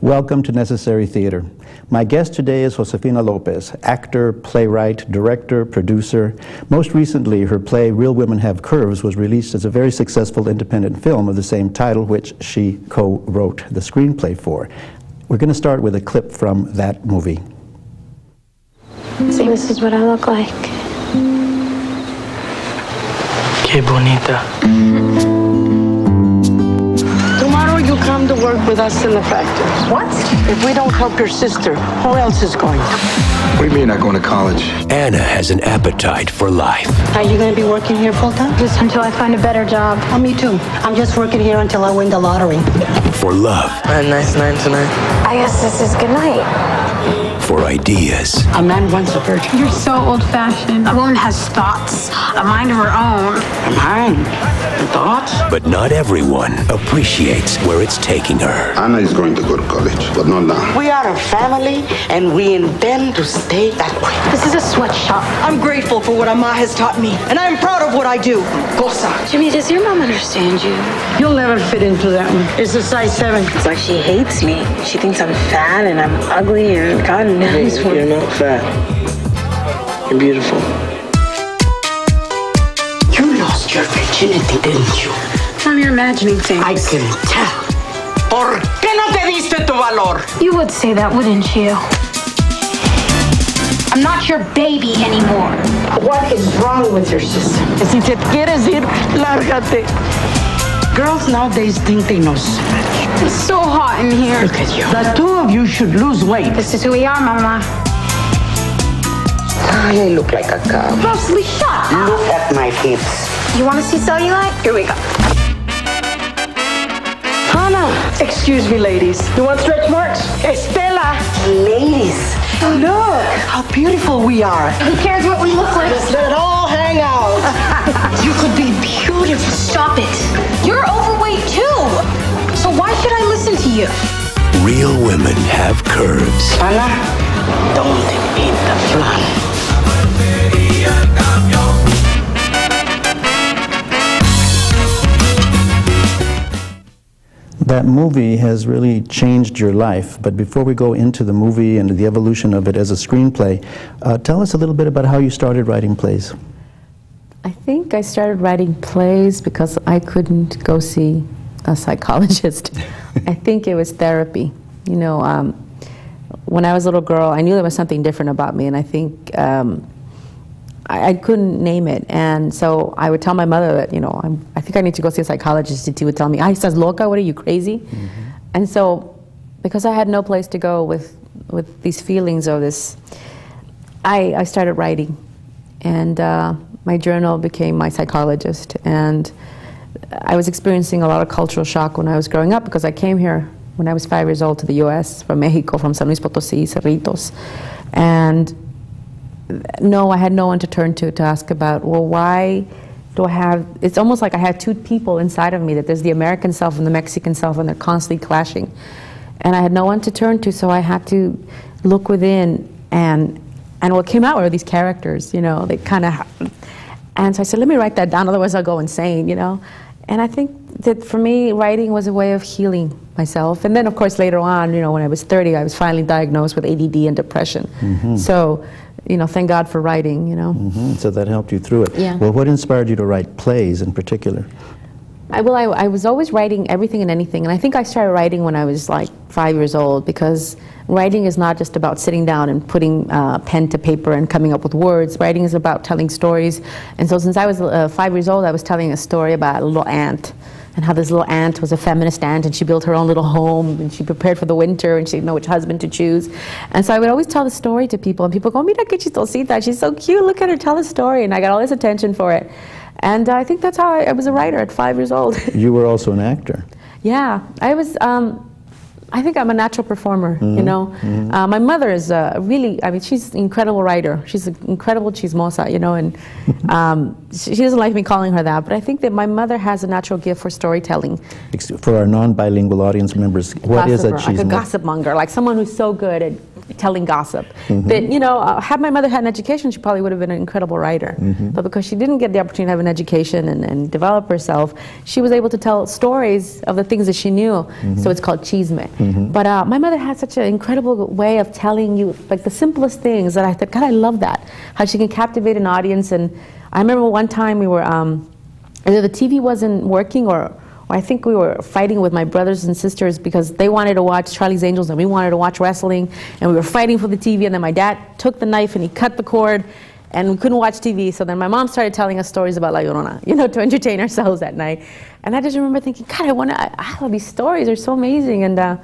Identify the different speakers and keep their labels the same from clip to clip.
Speaker 1: Welcome to Necessary Theater. My guest today is Josefina Lopez, actor, playwright, director, producer. Most recently, her play Real Women Have Curves was released as a very successful independent film of the same title, which she co-wrote the screenplay for. We're going to start with a clip from that movie.
Speaker 2: So this is what I look like.
Speaker 3: Qué bonita. Tomorrow you come to work with us in the factory.
Speaker 2: What?
Speaker 3: If we don't help your sister, who else is going to?
Speaker 4: What do you mean not going to college?
Speaker 5: Anna has an appetite for life.
Speaker 3: Are you going to be working here full time?
Speaker 2: Just until I find a better job.
Speaker 6: Oh, me too. I'm just working here until I win the lottery.
Speaker 5: For love.
Speaker 3: A nice night tonight.
Speaker 2: I guess this is good night.
Speaker 5: For ideas.
Speaker 3: A man wants a virgin.
Speaker 2: You're so old-fashioned. A woman has thoughts, a mind of her own.
Speaker 3: A mind? Thoughts?
Speaker 5: But not everyone appreciates where it's taking her.
Speaker 4: Anna is going to go to college, but not now.
Speaker 3: We are a family, and we intend to stay that way.
Speaker 2: This is a sweatshop.
Speaker 6: I'm grateful for what Ama has taught me, and I'm proud of what I do.
Speaker 3: Cosa.
Speaker 2: Jimmy, does your mom understand you?
Speaker 3: You'll never fit into that one. It's a size 7.
Speaker 2: It's like she hates me. She thinks I'm fat and I'm ugly and God knows what.
Speaker 3: You're not fat. You're beautiful. You lost your virginity, didn't you?
Speaker 2: Mom, you're imagining things.
Speaker 3: I can tell. ¿Por qué no te diste tu valor?
Speaker 2: You would say that, wouldn't you? I'm not your baby anymore.
Speaker 3: What is wrong with your sister? Si te quieres ir, lárgate. Girls nowadays think they know so much.
Speaker 2: It's so hot in here.
Speaker 3: Look at you. The two of you should lose weight.
Speaker 2: This is who we are, Mama.
Speaker 3: I look like a cow.
Speaker 2: Mostly shut.
Speaker 3: Look at my hips.
Speaker 2: You want to see cellulite? Here we go.
Speaker 3: Hannah.
Speaker 6: Excuse me, ladies. You want stretch marks?
Speaker 3: Estela. Ladies. Look how beautiful we are.
Speaker 2: Who cares what we look like?
Speaker 3: Just let it all hang out.
Speaker 2: You could be beautiful. Stop it. You're overweight too. So why should I listen to you?
Speaker 5: Real women have curves.
Speaker 3: Ana, ¿dónde pinta plan?
Speaker 1: That movie has really changed your life, but before we go into the movie and the evolution of it as a screenplay, tell us a little bit about how you started writing plays.
Speaker 7: I think I started writing plays because I couldn't go see a psychologist. I think it was therapy. You know, when I was a little girl, I knew there was something different about me, and I think I couldn't name it. And so I would tell my mother that, you know, I think I need to go see a psychologist, and she would tell me, "Ay, estás loca, what are you, crazy?" Mm-hmm. And so, because I had no place to go with these feelings of this, I started writing. And my journal became my psychologist. And I was experiencing a lot of cultural shock when I was growing up, because I came here when I was 5 years old to the US from Mexico, from San Luis Potosí, Cerritos. And no, I had no one to turn to ask about, well, why do I have, it's almost like I had two people inside of me, that there's the American self and the Mexican self, and they're constantly clashing. And I had no one to turn to, so I had to look within, and what came out were these characters, you know, they kind of, and so I said, let me write that down, otherwise I'll go insane, you know. And I think that for me, writing was a way of healing myself. And then, of course, later on, you know, when I was 30, I was finally diagnosed with ADD and depression. Mm-hmm. So, you know, thank God for writing, you know.
Speaker 1: Mm-hmm. So that helped you through it.
Speaker 7: Yeah.
Speaker 1: Well, what inspired you to write plays in particular?
Speaker 7: I was always writing everything and anything. And I think I started writing when I was like 5 years old, because writing is not just about sitting down and putting pen to paper and coming up with words. Writing is about telling stories. And so since I was 5 years old, I was telling a story about a little ant, and how this little ant was a feminist ant, and she built her own little home, and she prepared for the winter, and she didn't know which husband to choose. And so I would always tell the story to people, and people go, mira que chistosita, she's so cute, look at her, tell a story. And I got all this attention for it. And I think that's how I was a writer at 5 years old. You
Speaker 1: were also an actor.
Speaker 7: Yeah, I was, I think I'm a natural performer, you know. Mm-hmm. My mother is really, I mean, she's an incredible writer. She's an incredible chismosa, you know, and she doesn't like me calling her that, but I think that my mother has a natural gift for storytelling.
Speaker 1: For our non-bilingual audience members, what is a chismosa?
Speaker 7: Like a gossip monger, like someone who's so good at telling gossip. That, you know, had my mother had an education, she probably would have been an incredible writer. But because she didn't get the opportunity to have an education and develop herself, she was able to tell stories of the things that she knew. So it's called chisme. But my mother had such an incredible way of telling you, like, the simplest things that I thought, God, I love that. How she can captivate an audience. And I remember one time we were, either the TV wasn't working, or I think we were fighting with my brothers and sisters because they wanted to watch Charlie's Angels and we wanted to watch wrestling, and we were fighting for the TV, and then my dad took the knife and he cut the cord and we couldn't watch TV. So then my mom started telling us stories about La Llorona, you know, to entertain ourselves at night. And I just remember thinking, God, I love these stories, they're so amazing. And I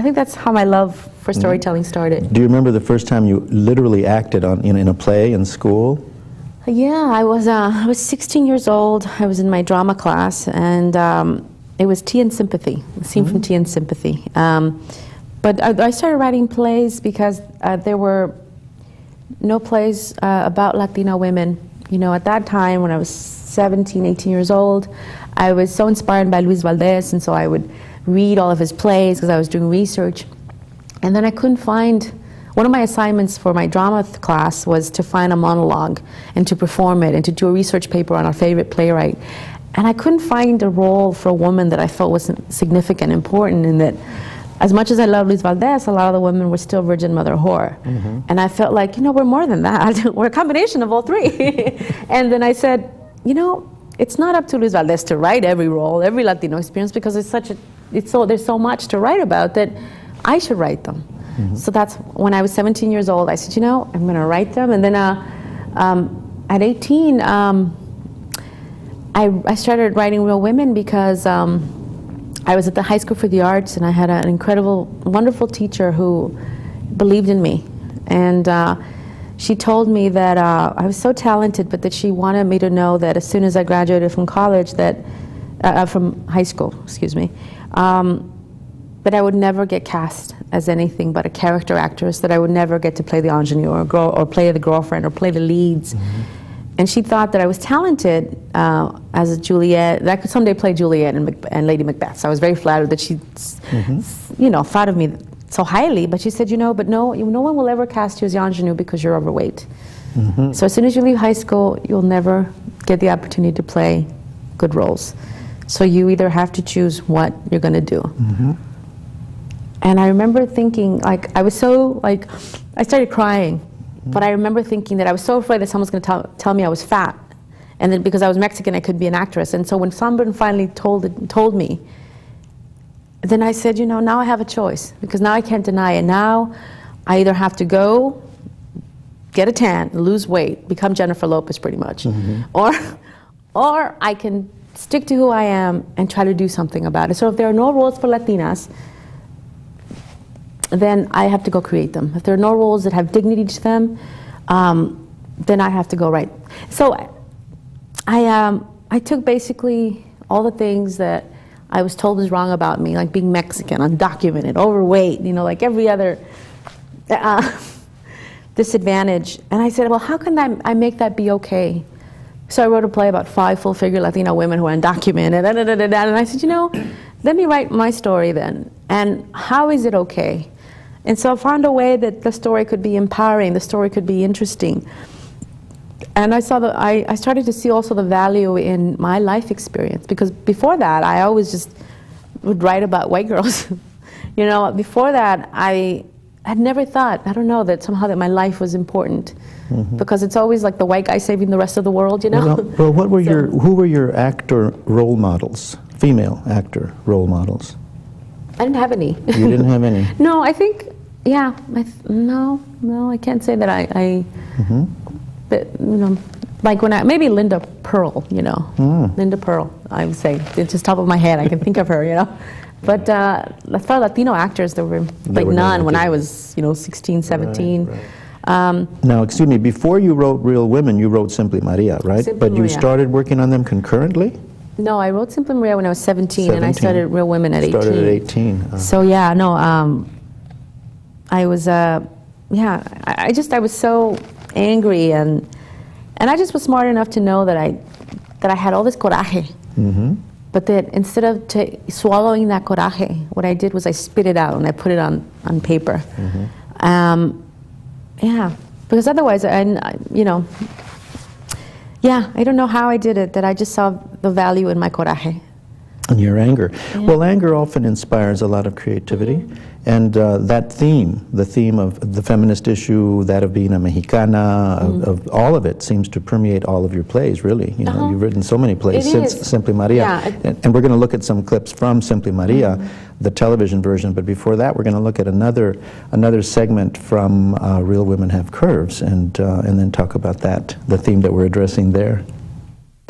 Speaker 7: think that's how my love for storytelling started.
Speaker 1: Do you remember the first time you literally acted in a play in school?
Speaker 7: Yeah, I was 16 years old. I was in my drama class, and it was Tea and Sympathy, a scene from Tea and Sympathy. But I started writing plays because there were no plays about Latina women. You know, at that time, when I was 17, 18 years old, I was so inspired by Luis Valdez, and so I would read all of his plays because I was doing research. And then I couldn't find. One of my assignments for my drama class was to find a monologue and to perform it and to do a research paper on our favorite playwright. And I couldn't find a role for a woman that I felt was significant, important, in that as much as I love Luis Valdez, a lot of the women were still virgin mother whore. And I felt like, you know, we're more than that. We're a combination of all three. And then I said, you know, it's not up to Luis Valdez to write every role, every Latino experience, because there's so much to write about that I should write them. So that's when I was 17 years old. I said, you know, I'm going to write them. And then at 18, I started writing Real Women because I was at the High School for the Arts, and I had an incredible, wonderful teacher who believed in me. And she told me that I was so talented, but that she wanted me to know that as soon as I graduated from college, from high school, excuse me, that I would never get cast as anything but a character actress, that I would never get to play the ingenue or play the girlfriend or play the leads. And she thought that I was talented as a Juliet, that I could someday play Juliet and Lady Macbeth. So I was very flattered that she, you know, thought of me so highly. But she said, you know, but no one will ever cast you as the ingenue because you're overweight. So as soon as you leave high school, you'll never get the opportunity to play good roles. So you either have to choose what you're going to do. And I remember thinking, like, I was so, like, I started crying. But I remember thinking that I was so afraid that someone's going to tell me I was fat. And that because I was Mexican, I could be an actress. And so when someone finally told me, then I said, you know, now I have a choice. Because now I can't deny it. Now I either have to go, get a tan, lose weight, become Jennifer Lopez pretty much. Or I can stick to who I am and try to do something about it. So if there are no roles for Latinas, then I have to go create them. If there are no roles that have dignity to them, then I have to go write. So I took basically all the things that I was told was wrong about me, like being Mexican, undocumented, overweight, you know, like every other disadvantage. And I said, well, how can I make that be okay? So I wrote a play about 5 full-figure Latina women who are undocumented, and I said, you know, let me write my story then. And how is it okay? And so I found a way that the story could be empowering, the story could be interesting. And I started to see also the value in my life experience, because before that, I always just would write about white girls. You know, before that, I had never thought, I don't know, that somehow that my life was important. Because it's always like the white guy saving the rest of the world, you know?
Speaker 1: Well, what were who were your actor role models, female actor role models?
Speaker 7: I didn't have any.
Speaker 1: You didn't have any?
Speaker 7: No, I think, yeah, no, I can't say that but, you know, like when maybe Linda Pearl, you know, Linda Pearl, I would say, it's just top of my head, I can think of her, you know. But as far as Latino actors, there were like none when I was, you know, 16, 17.
Speaker 1: Right. Now, excuse me, before you wrote Real Women, you wrote Simply Maria, right? But you started working on them concurrently?
Speaker 7: No, I wrote Simply Maria when I was 17, and I started Real Women at 18.
Speaker 1: Started at 18.
Speaker 7: So yeah, no, I was, yeah, I was so angry, and I just was smart enough to know that I had all this coraje. But that instead of swallowing that coraje, what I did was I spit it out and I put it on paper. Yeah, because otherwise, you know, yeah, I don't know how I did it, that I just saw the value in my coraje.
Speaker 1: And your anger.
Speaker 7: Yeah.
Speaker 1: Well, anger often inspires a lot of creativity. And that theme, the theme of the feminist issue, that of being a Mexicana, of all of it seems to permeate all of your plays, really. You know, you've written so many plays since Simply Maria.
Speaker 7: Yeah.
Speaker 1: And we're going to look at some clips from Simply Maria, the television version, but before that we're going to look at another segment from Real Women Have Curves, and then talk about that, the theme that we're addressing there.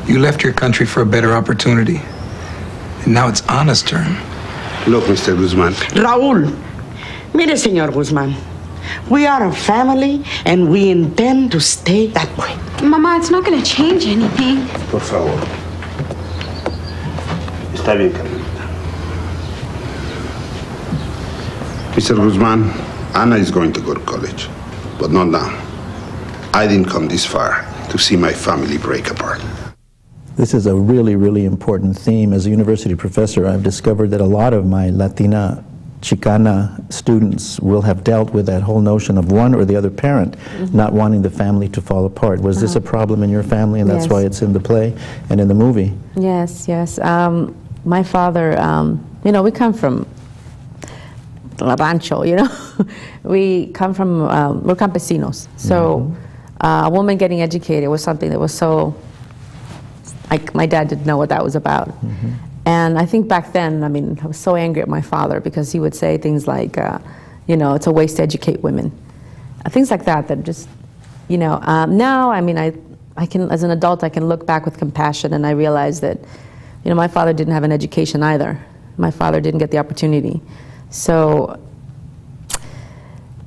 Speaker 8: You left your country for a better opportunity, and now it's Anna's turn.
Speaker 4: Look, Mr. Guzman.
Speaker 3: Raúl, mire, señor Guzman, we are a family and we intend to stay that way.
Speaker 2: Mama, it's not going to change anything.
Speaker 4: Por favor. Está bien, Carmelita. Mr. Guzman, Anna is going to go to college, but not now. I didn't come this far to see my family break apart.
Speaker 1: This is a really, really important theme. As a university professor, I've discovered that a lot of my Latina, Chicana students will have dealt with that whole notion of one or the other parent not wanting the family to fall apart. Was this a problem in your family, and that's why it's in the play and in the movie?
Speaker 7: Yes, yes. My father, you know, we come from La Rancho, you know. We come from, we're campesinos. So a woman getting educated was something that was so, like, my dad didn't know what that was about. And I think back then, I mean, I was so angry at my father because he would say things like, you know, it's a waste to educate women. Things like that, that just, you know, now, I mean, I can, as an adult, I can look back with compassion, and I realize that, you know, my father didn't have an education either. My father didn't get the opportunity. So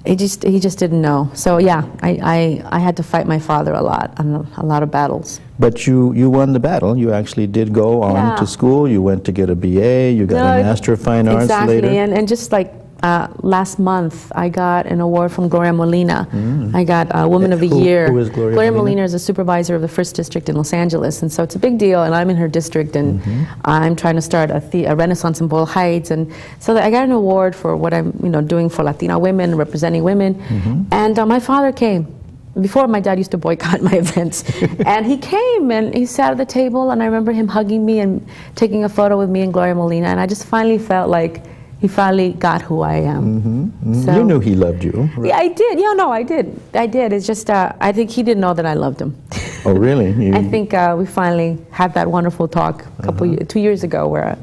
Speaker 7: he just didn't know. So yeah, I had to fight my father a lot, on a lot of battles. But
Speaker 1: you won the battle. You actually did go on to school. You went to get a BA. You got a Master of Fine Arts later.
Speaker 7: Exactly, and just like last month, I got an award from Gloria Molina. I got Woman of the Year.
Speaker 1: Who is Gloria Molina?
Speaker 7: Molina is a supervisor of the 1st District in Los Angeles, and so it's a big deal, and I'm in her district, and I'm trying to start a Renaissance in Boyle Heights, and so I got an award for what I'm, you know, doing for Latina women, representing women, and my father came. Before, my dad used to boycott my events, and he came and he sat at the table, and I remember him hugging me and taking a photo with me and Gloria Molina, and I just finally felt like he finally got who I am. So,
Speaker 1: you knew he loved you, right?
Speaker 7: Yeah, I did. Yeah, no, I did. It's just, I think he didn't know that I loved him.
Speaker 1: Oh, really?
Speaker 7: I think we finally had that wonderful talk a couple 2 years ago, where I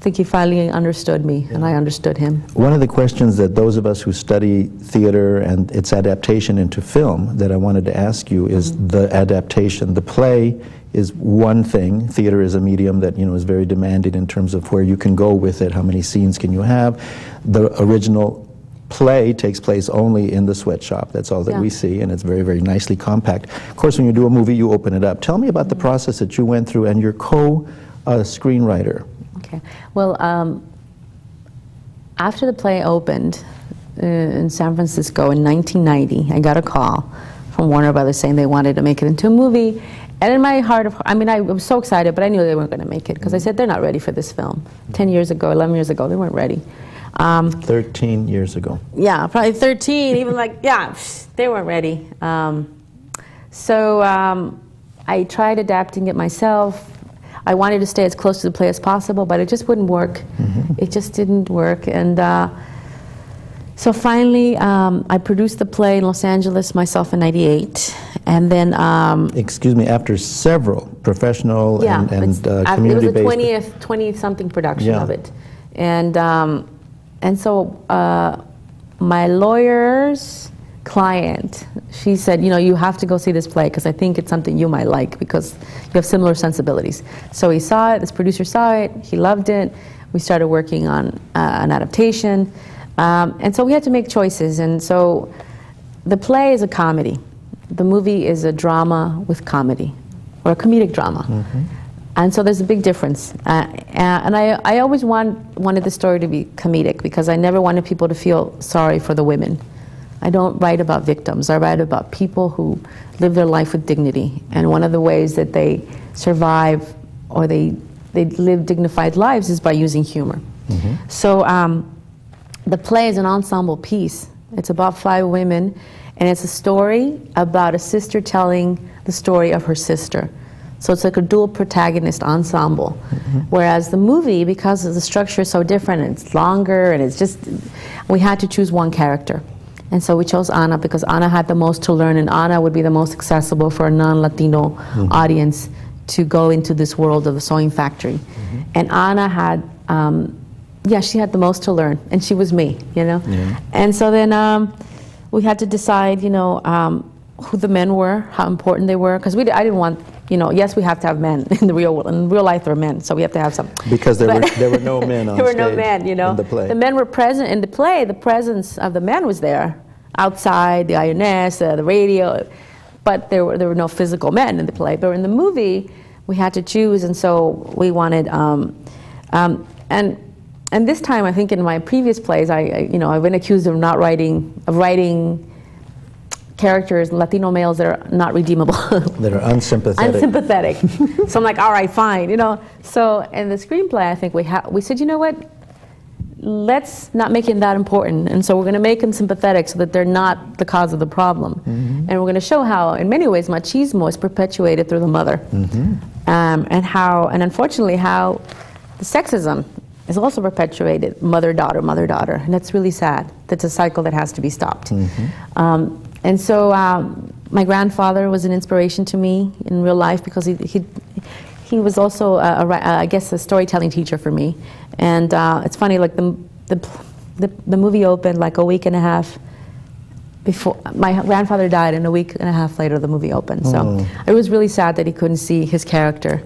Speaker 7: think he finally understood me, and I understood him. One
Speaker 1: of the questions that those of us who study theater and its adaptation into film that I wanted to ask you is the adaptation. The play is one thing. Theater is a medium that, you know, is very demanding in terms of where you can go with it, how many scenes can you have. The original play takes place only in the sweatshop. That's all that we see, and it's very, very nicely compact. Of course, when you do a movie, you open it up. Tell me about the process that you went through and your co-screenwriter.
Speaker 7: Okay. Well, after the play opened in San Francisco in 1990, I got a call from Warner Brothers saying they wanted to make it into a movie. And in my heart of, I mean, I was so excited, but I knew they weren't going to make it, because I said they're not ready for this film. 10 years ago, 11 years ago, they weren't ready.
Speaker 1: 13 years ago.
Speaker 7: Yeah, probably 13, even like, yeah, they weren't ready. So I tried adapting it myself. I wanted to stay as close to the play as possible, but it just wouldn't work. It just didn't work. And so finally, I produced the play in Los Angeles myself in '98. And then...
Speaker 1: excuse me, after several professional and community-based...
Speaker 7: It was the 20-something production of it. And so my lawyer's client, she said, you know, you have to go see this play, because I think it's something you might like, because you have similar sensibilities. So he saw it, this producer saw it, he loved it. We started working on an adaptation. And so we had to make choices. And so the play is a comedy. The movie is a drama with comedy, or a comedic drama. And so there's a big difference. And I always wanted the story to be comedic, because I never wanted people to feel sorry for the women. I don't write about victims. I write about people who live their life with dignity. And one of the ways that they survive, or they live dignified lives, is by using humor. So the play is an ensemble piece. It's about 5 women, and it's a story about a sister telling the story of her sister. So it's like a dual protagonist ensemble. Whereas the movie, because the structure is so different, and it's longer, and it's just, we had to choose one character. And so we chose Ana because Ana had the most to learn, and Ana would be the most accessible for a non-Latino audience to go into this world of the sewing factory. And Ana had, yeah, she had the most to learn, and she was me, you know? And so then we had to decide, you know, who the men were, how important they were, because I didn't want, you know, yes, we have to have men in the real world. In real life, there are men, so we have to have some.
Speaker 1: Because there were no men on
Speaker 7: there were
Speaker 1: stage
Speaker 7: no men, you know.
Speaker 1: in the play.
Speaker 7: The men were present in the play. The presence of the men was there, outside, the INS, the radio, but there were no physical men in the play. But in the movie, we had to choose, and so we wanted, and this time, I think in my previous plays, you know, I've been accused of writing characters, Latino males that are not redeemable.
Speaker 1: That are unsympathetic.
Speaker 7: Unsympathetic. So I'm like, all right, fine, you know. So in the screenplay, I think we said, you know what, let's not make it that important. And so we're going to make them sympathetic so that they're not the cause of the problem. And we're going to show how, in many ways, machismo is perpetuated through the mother. And unfortunately, how the sexism is also perpetuated, mother-daughter, mother-daughter. And that's really sad. That's a cycle that has to be stopped. And so my grandfather was an inspiration to me in real life because he was also, I guess, a storytelling teacher for me. And it's funny, like the movie opened like a week and a half before my grandfather died, and a week and a half later the movie opened. So it was really sad that he couldn't see his character.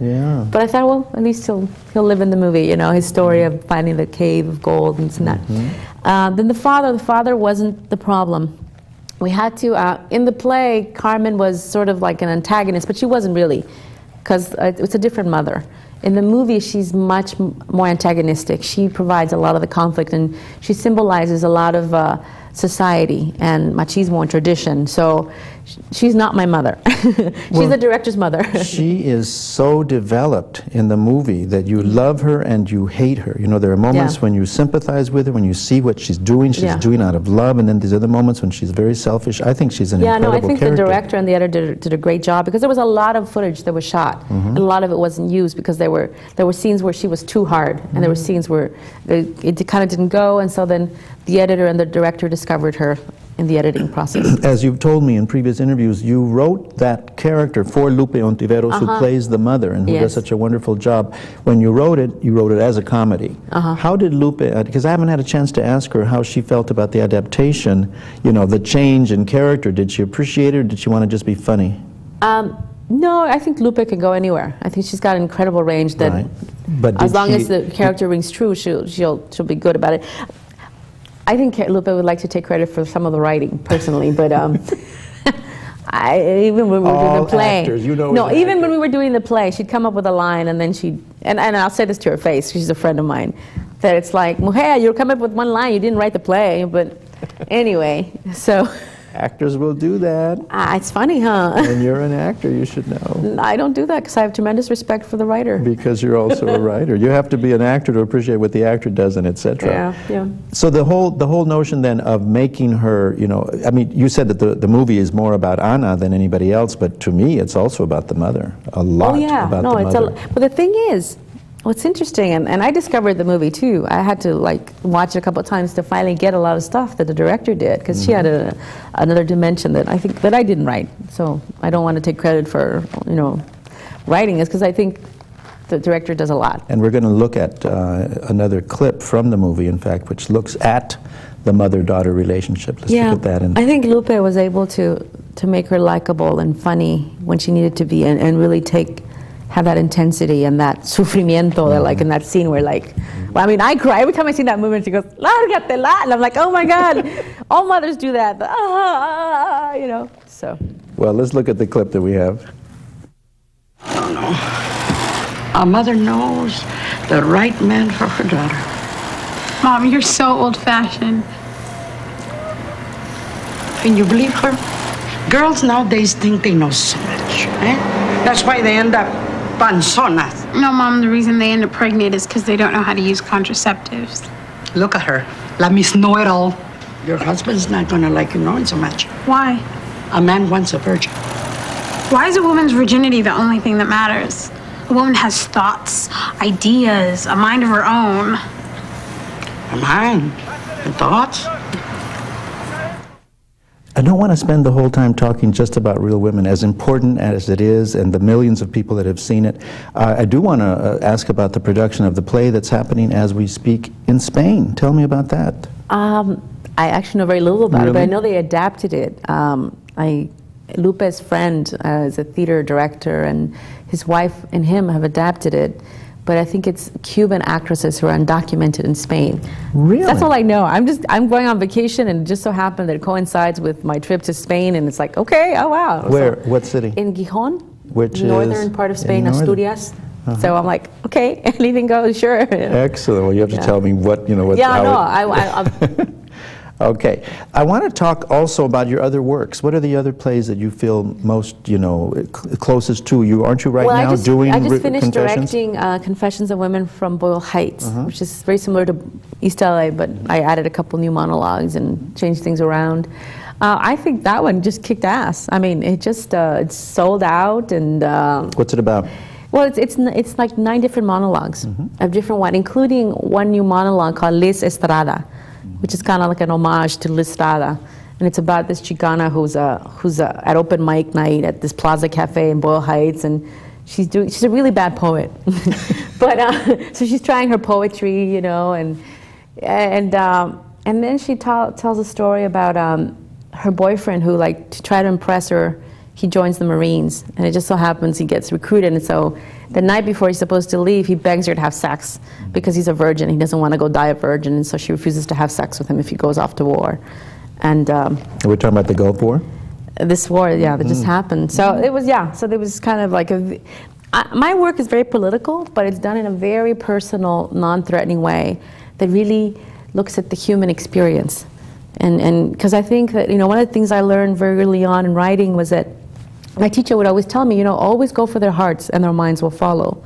Speaker 7: But I thought, well, at least he'll live in the movie, you know, his story of finding the cave of gold and that. Then the father wasn't the problem. We had to, in the play, Carmen was sort of like an antagonist, but she wasn't really, because it's a different mother. In the movie, she's much more antagonistic. She provides a lot of the conflict, and she symbolizes a lot of society and machismo and tradition. So she's not my mother. She's the director's mother.
Speaker 1: She is so developed in the movie that you love her and you hate her. You know, there are moments when you sympathize with her, when you see what she's doing doing out of love, and then there's other moments when she's very selfish. I think she's an incredible
Speaker 7: I think
Speaker 1: character.
Speaker 7: the director and the editor did a great job, because there was a lot of footage that was shot, and a lot of it wasn't used because there were scenes where she was too hard, and there were scenes where it kind of didn't go, and so then the editor and the director discovered her in the editing process. As
Speaker 1: you've told me in previous interviews, you wrote that character for Lupe Ontiveros, who plays the mother and who does such a wonderful job. When you wrote it as a comedy. How did Lupe, because I haven't had a chance to ask her how she felt about the adaptation, you know, the change in character. Did she appreciate it, or did she want to just be funny?
Speaker 7: No, I think Lupe can go anywhere. I think she's got an incredible range that, but as long as the character rings true, she'll be good about it. I think Lupe would like to take credit for some of the writing, personally, but even when we were doing the play,
Speaker 1: actors, you know,
Speaker 7: no, even when we were doing the play, she'd come up with a line, and then and I'll say this to her face, she's a friend of mine, that it's like, Mujer, you come up with one line, you didn't write the play, but anyway, so.
Speaker 1: Actors will do that.
Speaker 7: It's funny, huh?
Speaker 1: And you're an actor, you should know.
Speaker 7: I don't do that because I have tremendous respect for the writer.
Speaker 1: Because you're also a writer. You have to be an actor to appreciate what the actor does, and etc.
Speaker 7: Yeah.
Speaker 1: So the whole notion then of making her, you know, I mean, you said that the movie is more about Ana than anybody else, but to me, it's also about the mother. A lot about the mother.
Speaker 7: But the thing is, what's interesting, and I discovered the movie too, I had to like watch it a couple of times to finally get a lot of stuff that the director did, because she had another dimension that I think that I didn't write. So I don't want to take credit for, you know, writing this, because I think the director does a lot.
Speaker 1: And we're going to look at another clip from the movie, in fact, which looks at the mother-daughter relationship. Let's look at that.
Speaker 7: I think Lupe was able to make her likable and funny when she needed to be, and really have that intensity and that sufrimiento, that, like in that scene where, like, well, I mean, I cry every time I see that movie, and she goes, "Lárgatela," and I'm like, oh my God, all mothers do that, you know, so.
Speaker 1: Well, let's look at the clip that we have.
Speaker 3: I don't know. A mother knows the right man for her daughter.
Speaker 9: Mom, you're so old-fashioned.
Speaker 3: Can you believe her? Girls nowadays think they know so much, eh? That's why they end up panzonas.
Speaker 9: No, Mom, the reason they end up pregnant is because they don't know how to use contraceptives.
Speaker 3: Look at her, la Miss Know-It-All. Your husband's not gonna like you knowing so much.
Speaker 9: Why?
Speaker 3: A man wants a virgin.
Speaker 9: Why is a woman's virginity the only thing that matters? A woman has thoughts, ideas, a mind of her own.
Speaker 3: A mind and thoughts.
Speaker 1: I don't want to spend the whole time talking just about Real Women, as important as it is and the millions of people that have seen it. I do want to ask about the production of the play that's happening as we speak in Spain. Tell me about that.
Speaker 7: I actually know very little about it, but I know they adapted it. Lupe's friend is a theater director, and his wife and him have adapted it. But I think it's Cuban actresses who are undocumented in Spain.
Speaker 1: Really?
Speaker 7: That's all I know. I'm going on vacation, and it just so happened that it coincides with my trip to Spain, and it's like, okay, oh wow.
Speaker 1: Where?
Speaker 7: So,
Speaker 1: what city?
Speaker 7: in Gijon,
Speaker 1: which
Speaker 7: northern part of Spain, Asturias. So I'm like, okay, anything goes, sure.
Speaker 1: Excellent. Well, you have to tell me what, what.
Speaker 7: Yeah, no,
Speaker 1: Okay. I want to talk also about your other works. What are the other plays that you feel most, closest to you? Aren't you right now doing
Speaker 7: I just finished
Speaker 1: Confessions?
Speaker 7: directing Confessions of Women from Boyle Heights, which is very similar to East LA, but I added a couple new monologues and changed things around. I think that one just kicked ass. I mean, it just, it's sold out, and...
Speaker 1: What's it about?
Speaker 7: Well, it's like 9 different monologues of different ones, including one new monologue called Liz Estrada, which is kind of like an homage to Liz Estrada. And it's about this Chicana who's at open mic night at this Plaza Cafe in Boyle Heights, and she's a really bad poet. But so she's trying her poetry, and then she tells a story about her boyfriend who, like, to try to impress her, he joins the Marines, and it just so happens he gets recruited, and so the night before he's supposed to leave, he begs her to have sex because he's a virgin. He doesn't want to go die a virgin, and so she refuses to have sex with him if he goes off to war. And
Speaker 1: we're talking about the Gulf War?
Speaker 7: This war, yeah, that just happened. So it was, so there was kind of like my work is very political, but it's done in a very personal, non-threatening way that really looks at the human experience. And because I think that, one of the things I learned very early on in writing was that my teacher would always tell me, always go for their hearts and their minds will follow.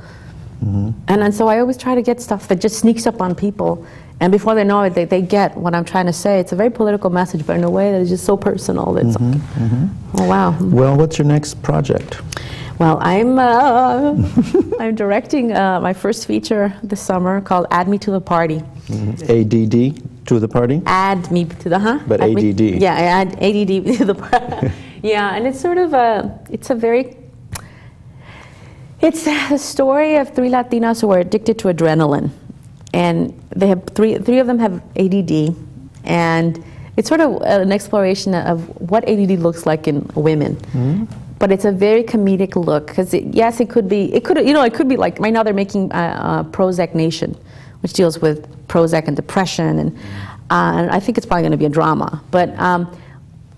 Speaker 7: And so I always try to get stuff that just sneaks up on people, and before they know it, they get what I'm trying to say. It's a very political message, but in a way that is just so personal. It's like, oh wow.
Speaker 1: Well, what's your next project?
Speaker 7: Well, I'm directing my first feature this summer called Add Me to the Party.
Speaker 1: ADD to the party?
Speaker 7: Add me to the,
Speaker 1: But ADD.
Speaker 7: Yeah, add ADD to the party. Yeah, and it's sort of it's the story of 3 Latinas who are addicted to adrenaline. And they have three of them have ADD, and it's sort of an exploration of what ADD looks like in women. But it's a very comedic look, because yes, it could be like, right now they're making Prozac Nation, which deals with Prozac and depression, and I think it's probably going to be a drama. But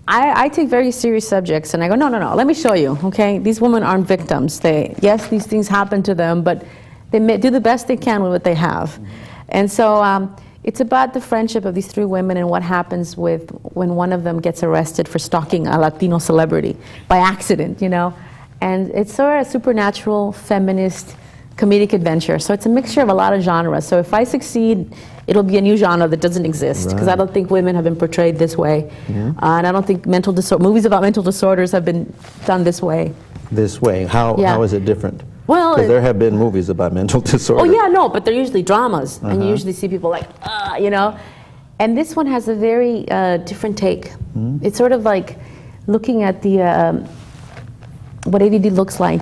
Speaker 7: I take very serious subjects, and I go, no, let me show you, okay? These women aren't victims. Yes, these things happen to them, but they do the best they can with what they have. And so it's about the friendship of these 3 women and what happens when one of them gets arrested for stalking a Latino celebrity by accident, And it's sort of a supernatural, feminist, comedic adventure. So it's a mixture of a lot of genres. So if I succeed, it'll be a new genre that doesn't exist, because I don't think women have been portrayed this way. And I don't think movies about mental disorders have been done this way.
Speaker 1: This way? How is it different?
Speaker 7: Well,
Speaker 1: because there have been movies about mental disorders.
Speaker 7: Oh yeah, no, but they're usually dramas, and you usually see people like, And this one has a very different take. It's sort of like looking at the what ADD looks like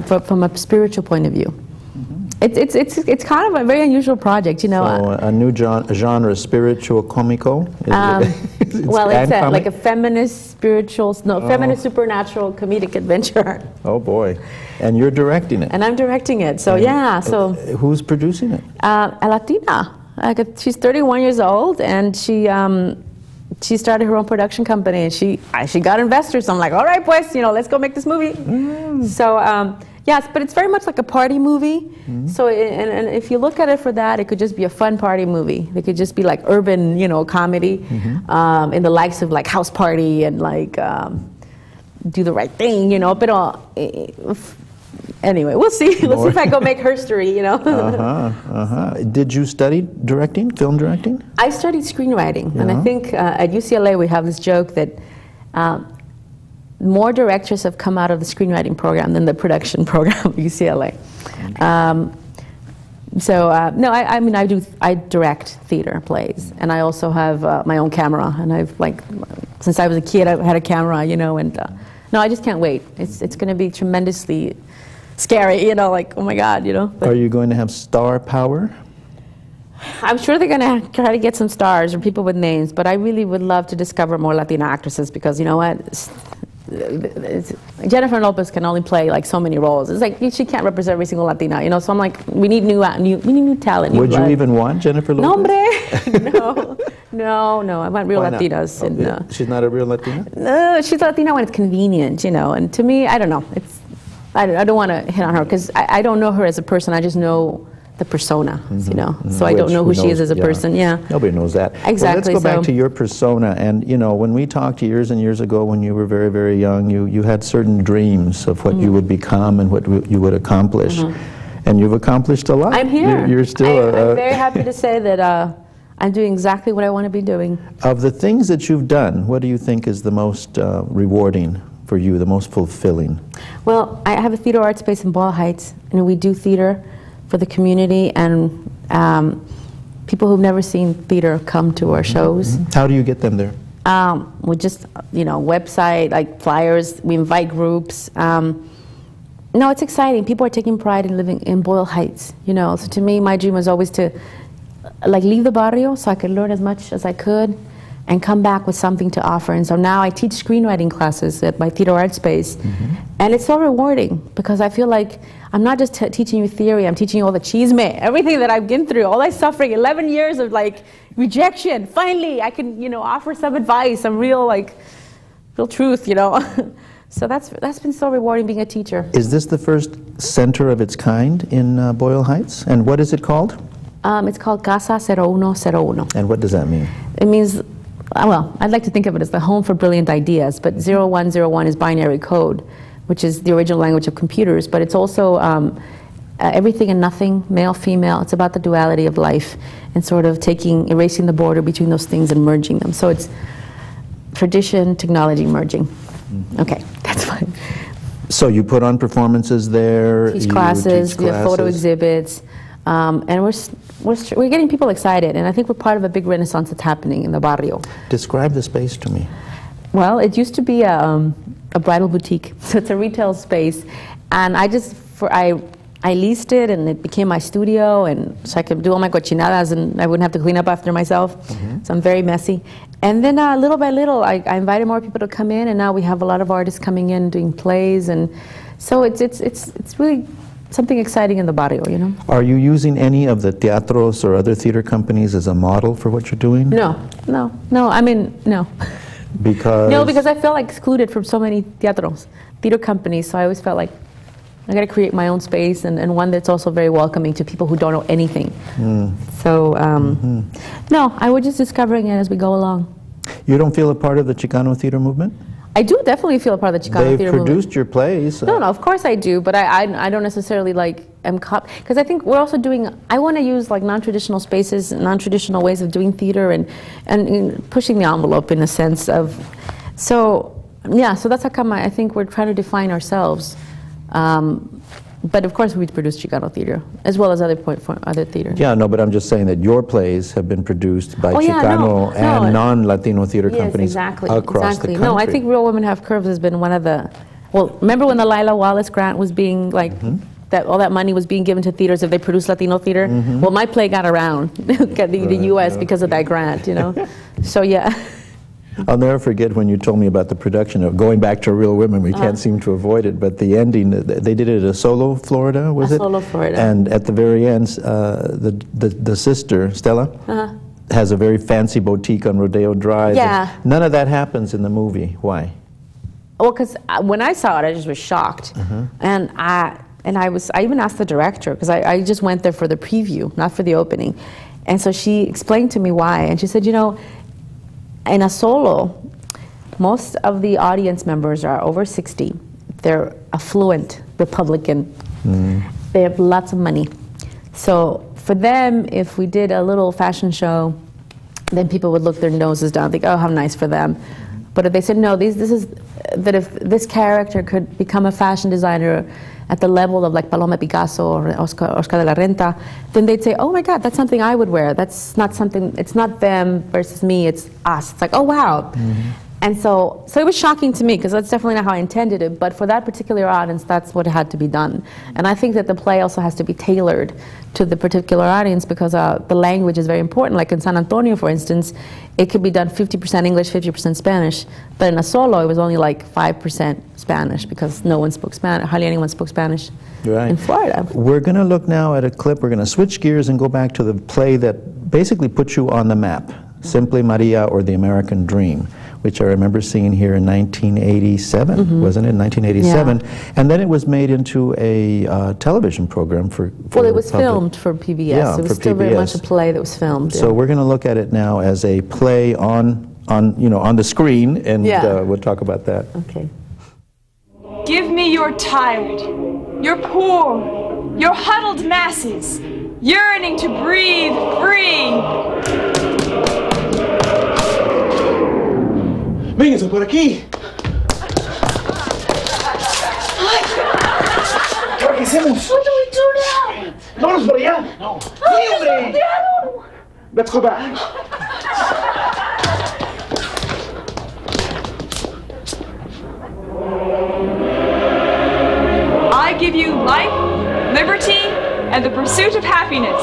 Speaker 7: from a spiritual point of view. It's kind of a very unusual project, So
Speaker 1: a new genre, spiritual comico?
Speaker 7: Well, it's like a feminist spiritual, feminist supernatural comedic adventure.
Speaker 1: Oh boy. And you're directing it.
Speaker 7: And I'm directing it, so so.
Speaker 1: Who's producing it?
Speaker 7: A Latina. She's 31 years old, and she started her own production company, and she got investors. So I'm like, all right, pues, let's go make this movie. So, yes, but it's very much like a party movie. So, and if you look at it for that, it could just be a fun party movie. It could just be like urban, comedy, in the likes of like House Party and like Do the Right Thing, But anyway, we'll see. We'll see if I go make her story, you know.
Speaker 1: Did you study directing, film directing?
Speaker 7: I studied screenwriting, and I think at UCLA we have this joke that more directors have come out of the screenwriting program than the production program at UCLA. No, I mean, I direct theater plays, and I also have my own camera, and I've, like, since I was a kid, I've had a camera, you know, and no, I just can't wait. It's going to be tremendously scary, you know, like, oh my God, you know. But
Speaker 1: are you going to have star power?
Speaker 7: I'm sure they're going to try to get some stars or people with names, but I really would love to discover more Latina actresses, because, you know what, Josefina Lopez can only play like so many roles. It's like she can't represent every single Latina, you know. So I'm like, we need new talent. New
Speaker 1: Would
Speaker 7: blood.
Speaker 1: you even want Jennifer Lopez?
Speaker 7: No, hombre. no. I want real Latinas. And,
Speaker 1: she's not a real Latina?
Speaker 7: No, she's Latina when it's convenient, you know. And to me, I don't know. I don't want to hit on her because I don't know her as a person. I just know the persona, you know. So I don't know who she is as a person. Yeah.
Speaker 1: Nobody knows that.
Speaker 7: Exactly.
Speaker 1: Well, let's go back to your persona. And you know, when we talked years and years ago, when you were very, very young, you had certain dreams of what you would become and what you would accomplish. And you've accomplished a lot.
Speaker 7: I'm here.
Speaker 1: You're still.
Speaker 7: I'm very happy to say that I'm doing exactly what I want to be doing.
Speaker 1: Of the things that you've done, what do you think is the most rewarding for you, the most fulfilling?
Speaker 7: Well, I have a theater art space in Boyle Heights, and we do theater for the community, and people who've never seen theater come to our shows.
Speaker 1: How do you get them there?
Speaker 7: We just, you know, website, like flyers, we invite groups. No, it's exciting. People are taking pride in living in Boyle Heights, you know. So to me, my dream was always to, like, leave the barrio so I could learn as much as I could and come back with something to offer. And so now I teach screenwriting classes at my theater art space. And it's so rewarding because I feel like I'm not just teaching you theory, I'm teaching you all the chisme, everything that I've been through, all that suffering, 11 years of like rejection. Finally, I can, you know, offer some advice, some real truth, you know. So that's been so rewarding being a teacher.
Speaker 1: Is this the first center of its kind in Boyle Heights? And what is it called?
Speaker 7: It's called Casa 0101.
Speaker 1: And what does that mean?
Speaker 7: It means, well, I'd like to think of it as the home for brilliant ideas, but 0101 is binary code, which is the original language of computers, but it's also everything and nothing, male, female. It's about the duality of life and sort of erasing the border between those things and merging them. So it's tradition, technology merging. Okay, that's fine.
Speaker 1: So you put on performances there?
Speaker 7: Teach classes, we have photo exhibits, and we're getting people excited, and I think we're part of a big renaissance that's happening in the barrio.
Speaker 1: Describe the space to me.
Speaker 7: Well, it used to be a bridal boutique, so it's a retail space, and I leased it, and it became my studio, and so I could do all my cochinadas, and I wouldn't have to clean up after myself. So I'm very messy. And then little by little, I invited more people to come in, and now we have a lot of artists coming in doing plays, and so it's really something exciting in the barrio, you know. Are
Speaker 1: you using any of the teatros or other theater companies as a model for what you're doing?
Speaker 7: No. I mean, no.
Speaker 1: Because?
Speaker 7: No, because I felt excluded from so many teatros, theater companies, so I always felt like I got to create my own space and one that's also very welcoming to people who don't know anything. So, no, I was just discovering it as we go along.
Speaker 1: You don't feel a part of the Chicano theater movement?
Speaker 7: I do definitely feel a part of the Chicano theater movement.
Speaker 1: They've produced your plays.
Speaker 7: No, of course I do, but I don't necessarily because I think we're also I want to use like non-traditional spaces, non-traditional ways of doing theater and pushing the envelope in a sense of, so that's how come I think we're trying to define ourselves. But of course we produce Chicano theater as well as other theater.
Speaker 1: Yeah, no, but I'm just saying that your plays have been produced by Chicano and non-Latino theater companies across the country.
Speaker 7: No, I think Real Women Have Curves has been one of the, well, remember when the Lila Wallace grant was being all that money was being given to theaters if they produced Latino theater? Well, my play got around the U.S. because of that grant, you know. So yeah.
Speaker 1: I'll never forget when you told me about the production of going back to Real Women. We can't seem to avoid it, but the ending, they did it at Solo, Florida, was it?
Speaker 7: Solo, Florida.
Speaker 1: And at the very end, the sister, Stella, has a very fancy boutique on Rodeo Drive.
Speaker 7: Yeah.
Speaker 1: None of that happens in the movie. Why?
Speaker 7: Well, because when I saw it, I just was shocked. And I even asked the director, because I just went there for the preview, not for the opening. And so she explained to me why, and she said, you know, in a solo, most of the audience members are over 60. They're affluent. Republican. They have lots of money. So for them, if we did a little fashion show, then people would look their noses down and think, oh, how nice for them. But if they said, no, this is, that if this character could become a fashion designer at the level of like Paloma Picasso or Oscar de la Renta, then they'd say, oh my God, that's something I would wear. That's not something, it's not them versus me, it's us. It's like, oh wow. And so it was shocking to me, because that's definitely not how I intended it, but for that particular audience, that's what had to be done. And I think that the play also has to be tailored to the particular audience, because the language is very important. Like in San Antonio, for instance, it could be done 50% English, 50% Spanish, but in a solo, it was only like 5% Spanish, because no one spoke Spanish, hardly anyone spoke Spanish in Florida.
Speaker 1: We're going to look now at a clip. We're going to switch gears and go back to the play that basically put you on the map, Simply Maria, or The American Dream, which I remember seeing here in 1987, wasn't it? 1987. Yeah. And then it was made into a television program for well,
Speaker 7: it was filmed for PBS.
Speaker 1: Yeah,
Speaker 7: it was still very much a play that was filmed.
Speaker 1: So we're going to look at it now as a play on the screen, and we'll talk about that.
Speaker 7: Okay.
Speaker 10: Give me your tired, your poor, your huddled masses, yearning to breathe free.
Speaker 11: Vénganse por aquí. ¿Qué hacemos?
Speaker 10: What do we do now?
Speaker 11: Vámonos por allá. No. ¡Hombre! Let's go back.
Speaker 10: I give you life, liberty, and the pursuit of happiness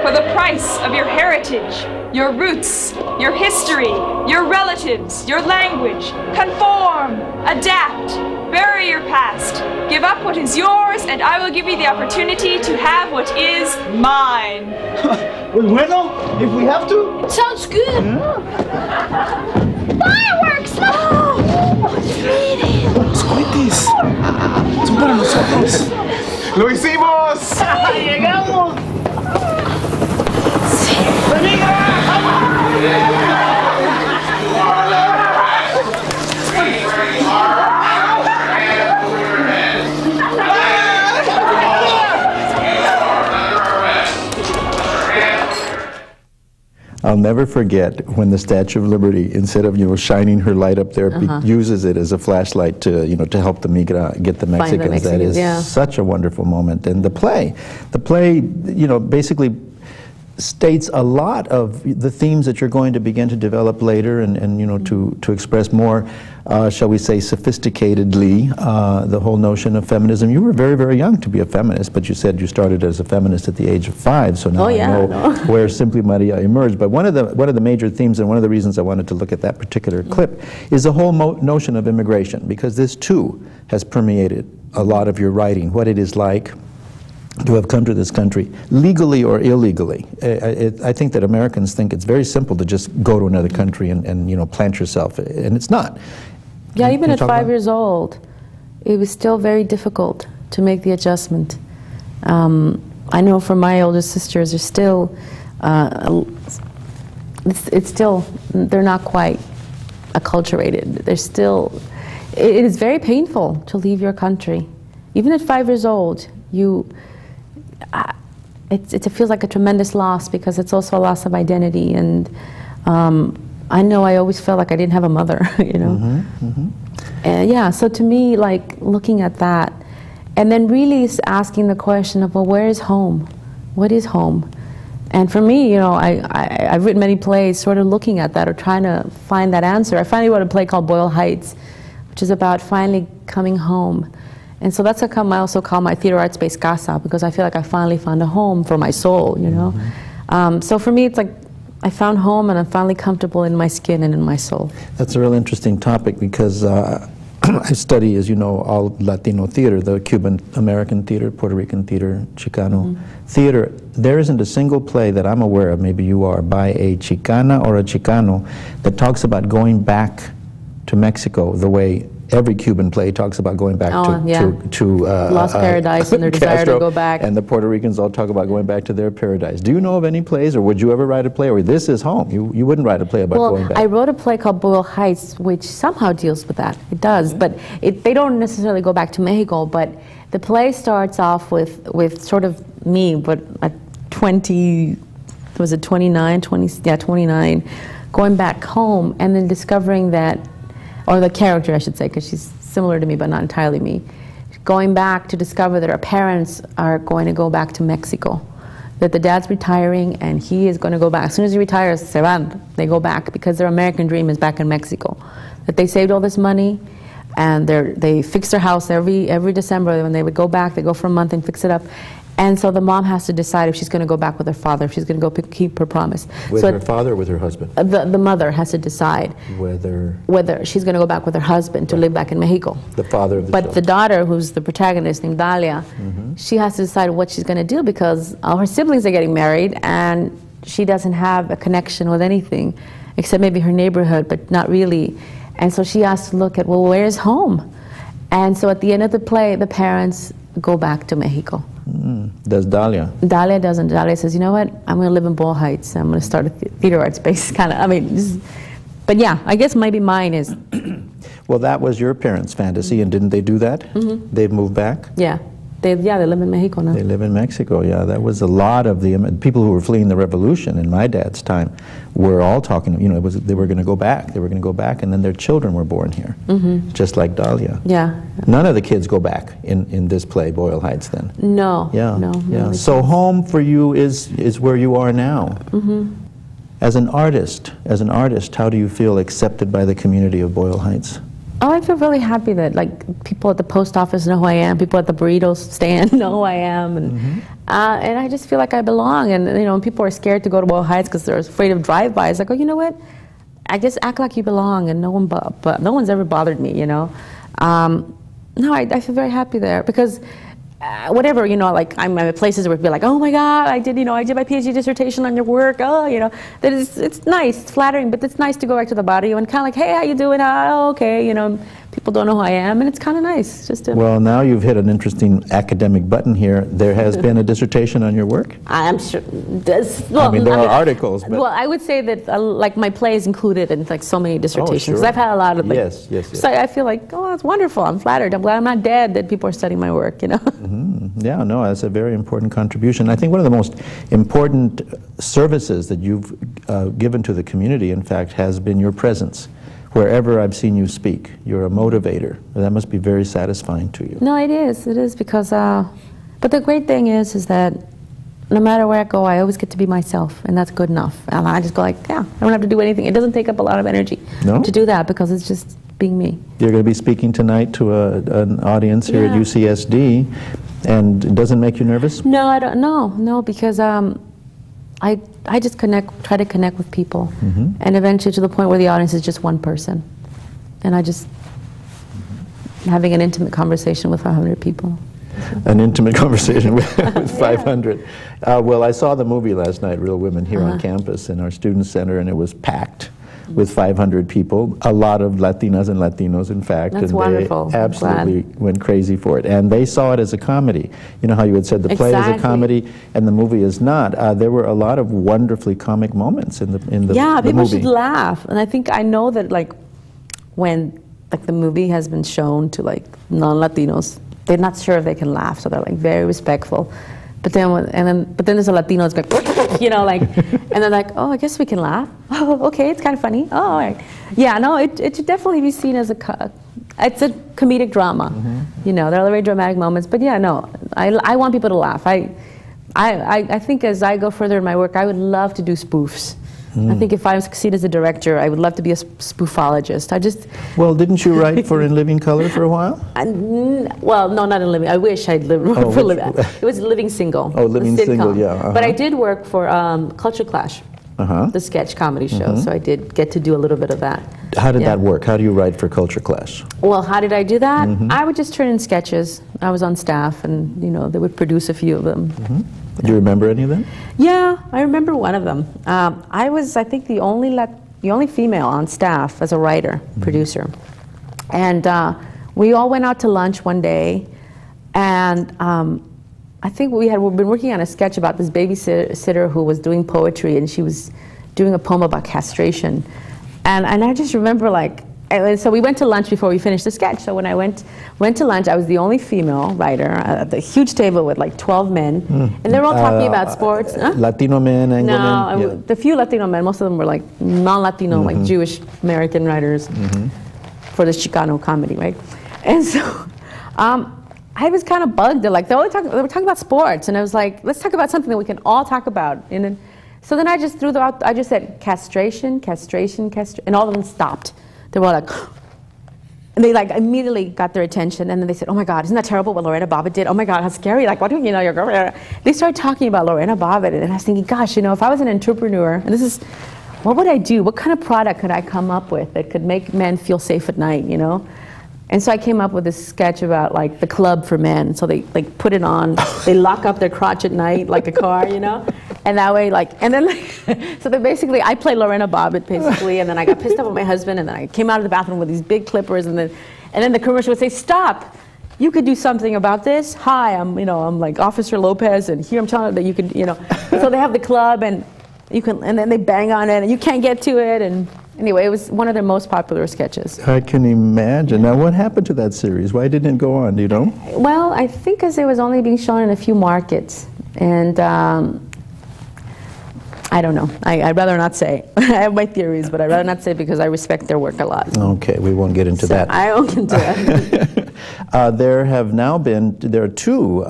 Speaker 10: for the price of your heritage, your roots, your history, your relatives, your language. Conform, adapt, bury your past, give up what is yours, and I will give you the opportunity to have what is mine.
Speaker 11: Pues bueno, if we have to.
Speaker 10: It sounds good. Fireworks!
Speaker 11: Los cohetes son para nosotros. ¡Lo hicimos!
Speaker 10: ¡Llegamos!
Speaker 1: I'll never forget when the Statue of Liberty, instead of shining her light up there, uses it as a flashlight to to help the migra get the Mexicans. That is such a wonderful moment. And the play basically states a lot of the themes that you're going to begin to develop later, and to express more, shall we say, sophisticatedly, the whole notion of feminism. You were very, very young to be a feminist, but you said you started as a feminist at the age of 5, so now I know where Simply Maria emerged. But one of the major themes, and one of the reasons I wanted to look at that particular clip, is the whole notion of immigration, because this too has permeated a lot of your writing, what it is like to have come to this country, legally or illegally. I think that Americans think it's very simple to just go to another country and plant yourself, and it's not.
Speaker 7: Yeah, even at 5 years old, it was still very difficult to make the adjustment. I know for my older sisters, there's still, they're not quite acculturated. They're still, it is very painful to leave your country. Even at 5 years old, it feels like a tremendous loss, because it's also a loss of identity. And I know I always felt like I didn't have a mother, And yeah, so to me, like looking at that, and then really asking the question of, well, where is home? What is home? And for me, I've written many plays sort of looking at that or trying to find that answer. I finally wrote a play called Boyle Heights, which is about finally coming home. And so that's how I also call my theater art space casa, because I feel like I finally found a home for my soul, So for me, it's like I found home and I'm finally comfortable in my skin and in my soul. That's a real interesting topic, because I study, as you know, all Latino theater, the Cuban American theater, Puerto Rican theater, Chicano theater. There isn't a single play that I'm aware of, maybe you are, by a Chicana or a Chicano that talks about going back to Mexico the way
Speaker 1: every Cuban play talks about going back to
Speaker 7: Lost Paradise and their desire to go back.
Speaker 1: And the Puerto Ricans all talk about going back to their paradise. Do you know of any plays, or would you ever write a play, or this is home? You wouldn't write a play about going back.
Speaker 7: I wrote a play called Boyle Heights, which somehow deals with that. It does, but they don't necessarily go back to Mexico, but the play starts off with sort of me, but at 20, was it 29, 29, going back home and then discovering that, or the character I should say, because she's similar to me but not entirely me, going back to discover that our parents are going to go back to Mexico, that the dad's retiring and he is going to go back. As soon as he retires, se van, they go back because their American dream is back in Mexico. That they saved all this money and they fix their house every December. When they would go back, they go for a month and fix it up. And so the mom has to decide if she's going to go back with her father, if she's going to go keep her promise.
Speaker 1: With her father or with her husband?
Speaker 7: The mother has to decide whether she's going to go back with her husband to live back in Mexico.
Speaker 1: The father of the
Speaker 7: But the daughter, who's the protagonist, named Dalia, she has to decide what she's going to do because all her siblings are getting married and she doesn't have a connection with anything except maybe her neighborhood, but not really. And so she has to look at, well, where's home? And so at the end of the play, the parents go back to Mexico.
Speaker 1: Does Dalia?
Speaker 7: Dalia doesn't. Dalia says, you know what, I'm going to live in Boyle Heights. I'm going to start a theater arts space, kind of. I mean, but yeah, I guess maybe mine is.
Speaker 1: Well, that was your parents' fantasy, and didn't they do that? They've moved back?
Speaker 7: Yeah. They live in Mexico now.
Speaker 1: They live in Mexico, yeah. That was a lot of the people who were fleeing the revolution in my dad's time were all talking, you know, they were going to go back. They were going to go back, and then their children were born here, just like Dalia.
Speaker 7: Yeah.
Speaker 1: None of the kids go back in this play, Boyle Heights, then?
Speaker 7: No.
Speaker 1: Yeah.
Speaker 7: No.
Speaker 1: So home for you is where you are now. As an artist, how do you feel accepted by the community of Boyle Heights?
Speaker 7: Oh, I feel really happy that like people at the post office know who I am, people at the burrito stand know who I am, and I just feel like I belong. And you know, when people are scared to go to Boyle Heights because they're afraid of drive-bys, like, oh, you know what? I just act like you belong, and no one's ever bothered me, you know. No, I feel very happy there because. Whatever, you know, like I'm at places where people be like, oh my God, I did my PhD dissertation on your work. Oh, you know, that it's nice, it's flattering, but it's nice to go back to the barrio and kind of like, hey, how you doing? Oh, okay, you know, people don't know who I am, and it's kind of nice just to.
Speaker 1: Well, now you've hit an interesting academic button here. There has been a dissertation on your work?
Speaker 7: I'm sure.
Speaker 1: I mean, there are articles. But
Speaker 7: well, I would say that like my play is included in like so many dissertations.
Speaker 1: Oh, sure.
Speaker 7: I've had a lot of like.
Speaker 1: Yes.
Speaker 7: So I feel like, oh, that's wonderful. I'm flattered. I'm glad I'm not dead that people are studying my work, you know.
Speaker 1: Yeah, no, that's a very important contribution. I think one of the most important services that you've given to the community, in fact, has been your presence. Wherever I've seen you speak, you're a motivator. That must be very satisfying to you.
Speaker 7: No, it is because, but the great thing is that no matter where I go, I always get to be myself, and that's good enough. And I just go like, yeah, I don't have to do anything. It doesn't take up a lot of energy to do that because it's just being me.
Speaker 1: You're going to be speaking tonight to an audience here at UCSD, and it doesn't make you nervous?
Speaker 7: No, I don't. No, because I just try to connect with people, and eventually to the point where the audience is just one person, and I just having an intimate conversation with 500 people.
Speaker 1: An intimate conversation with 500. Well, I saw the movie last night, Real Women, here on campus in our student center, and it was packed with 500 people, a lot of Latinas and Latinos, in fact.
Speaker 7: That's
Speaker 1: and
Speaker 7: wonderful.
Speaker 1: They absolutely went crazy for it. And they saw it as a comedy. You know how you had said the play is a comedy and the movie is not. There were a lot of wonderfully comic moments in the movie.
Speaker 7: Yeah, people should laugh. And I know that like when like the movie has been shown to like non-Latinos, they're not sure if they can laugh, so they're like very respectful. But then there's a Latino that's like, you know, like, and they're like, oh, I guess we can laugh. Oh, okay, it's kind of funny. Oh, all right. Yeah, no, it should definitely be seen as it's a comedic drama. You know, there are very dramatic moments, but yeah, no, I want people to laugh. I think as I go further in my work, I would love to do spoofs. I think if I succeed as a director, I would love to be a spoofologist.
Speaker 1: Well, didn't you write for In Living Color for a while?
Speaker 7: Well, no, not In Living. I wish I'd lived for Living. It was Living Single.
Speaker 1: Oh, Living Single, yeah.
Speaker 7: But I did work for Culture Clash, the sketch comedy show, so I did get to do a little bit of that.
Speaker 1: How did that work? How do you write for Culture Clash?
Speaker 7: Well, how did I do that? I would just turn in sketches. I was on staff, and you know, they would produce a few of them.
Speaker 1: Do you remember any of them?
Speaker 7: Yeah, I remember one of them. I was, I think, the only female on staff as a writer, producer. And we all went out to lunch one day, and I think we'd been working on a sketch about this babysitter who was doing poetry, and she was doing a poem about castration. And I just remember, like, and so we went to lunch before we finished the sketch. So when I went to lunch, I was the only female writer at the huge table with like 12 men, and they were all talking about sports.
Speaker 1: Latino men, Anglo men?
Speaker 7: No, the few Latino men, most of them were like non-Latino, like Jewish American writers for this Chicano comedy, right? And so I was kind of bugged. They were talking about sports, and I was like, let's talk about something that we can all talk about. And then, so then I just threw out, I just said castration, castration, castration, and all of them stopped. They were like, and they like immediately got their attention, and then they said, oh my God, isn't that terrible what Lorena Bobbitt did? Oh my God, how scary, like, what do you know, your girl? They started talking about Lorena Bobbitt, and I was thinking, gosh, you know, if I was an entrepreneur, and this is, what would I do? What kind of product could I come up with that could make men feel safe at night, you know? And so I came up with this sketch about like the club for men. So they like put it on, they lock up their crotch at night like a car, you know? And that way, like, and then, like, so then basically I played Lorena Bobbitt basically, and then I got pissed off at my husband, and then I came out of the bathroom with these big clippers, and then the commercial would say, stop, you could do something about this. Hi, I'm like Officer Lopez, and here I'm telling you that you could, you know. So they have the club, and you can, and then they bang on it, and you can't get to it, and anyway, it was one of their most popular sketches.
Speaker 1: I can imagine. Now, what happened to that series? Why didn't it go on, do you know?
Speaker 7: Well, I think because it was only being shown in a few markets, and I don't know. I'd rather not say. I have my theories, but I'd rather not say because I respect their work a lot.
Speaker 1: Okay, we won't get into that.
Speaker 7: I won't get into that.
Speaker 1: There are two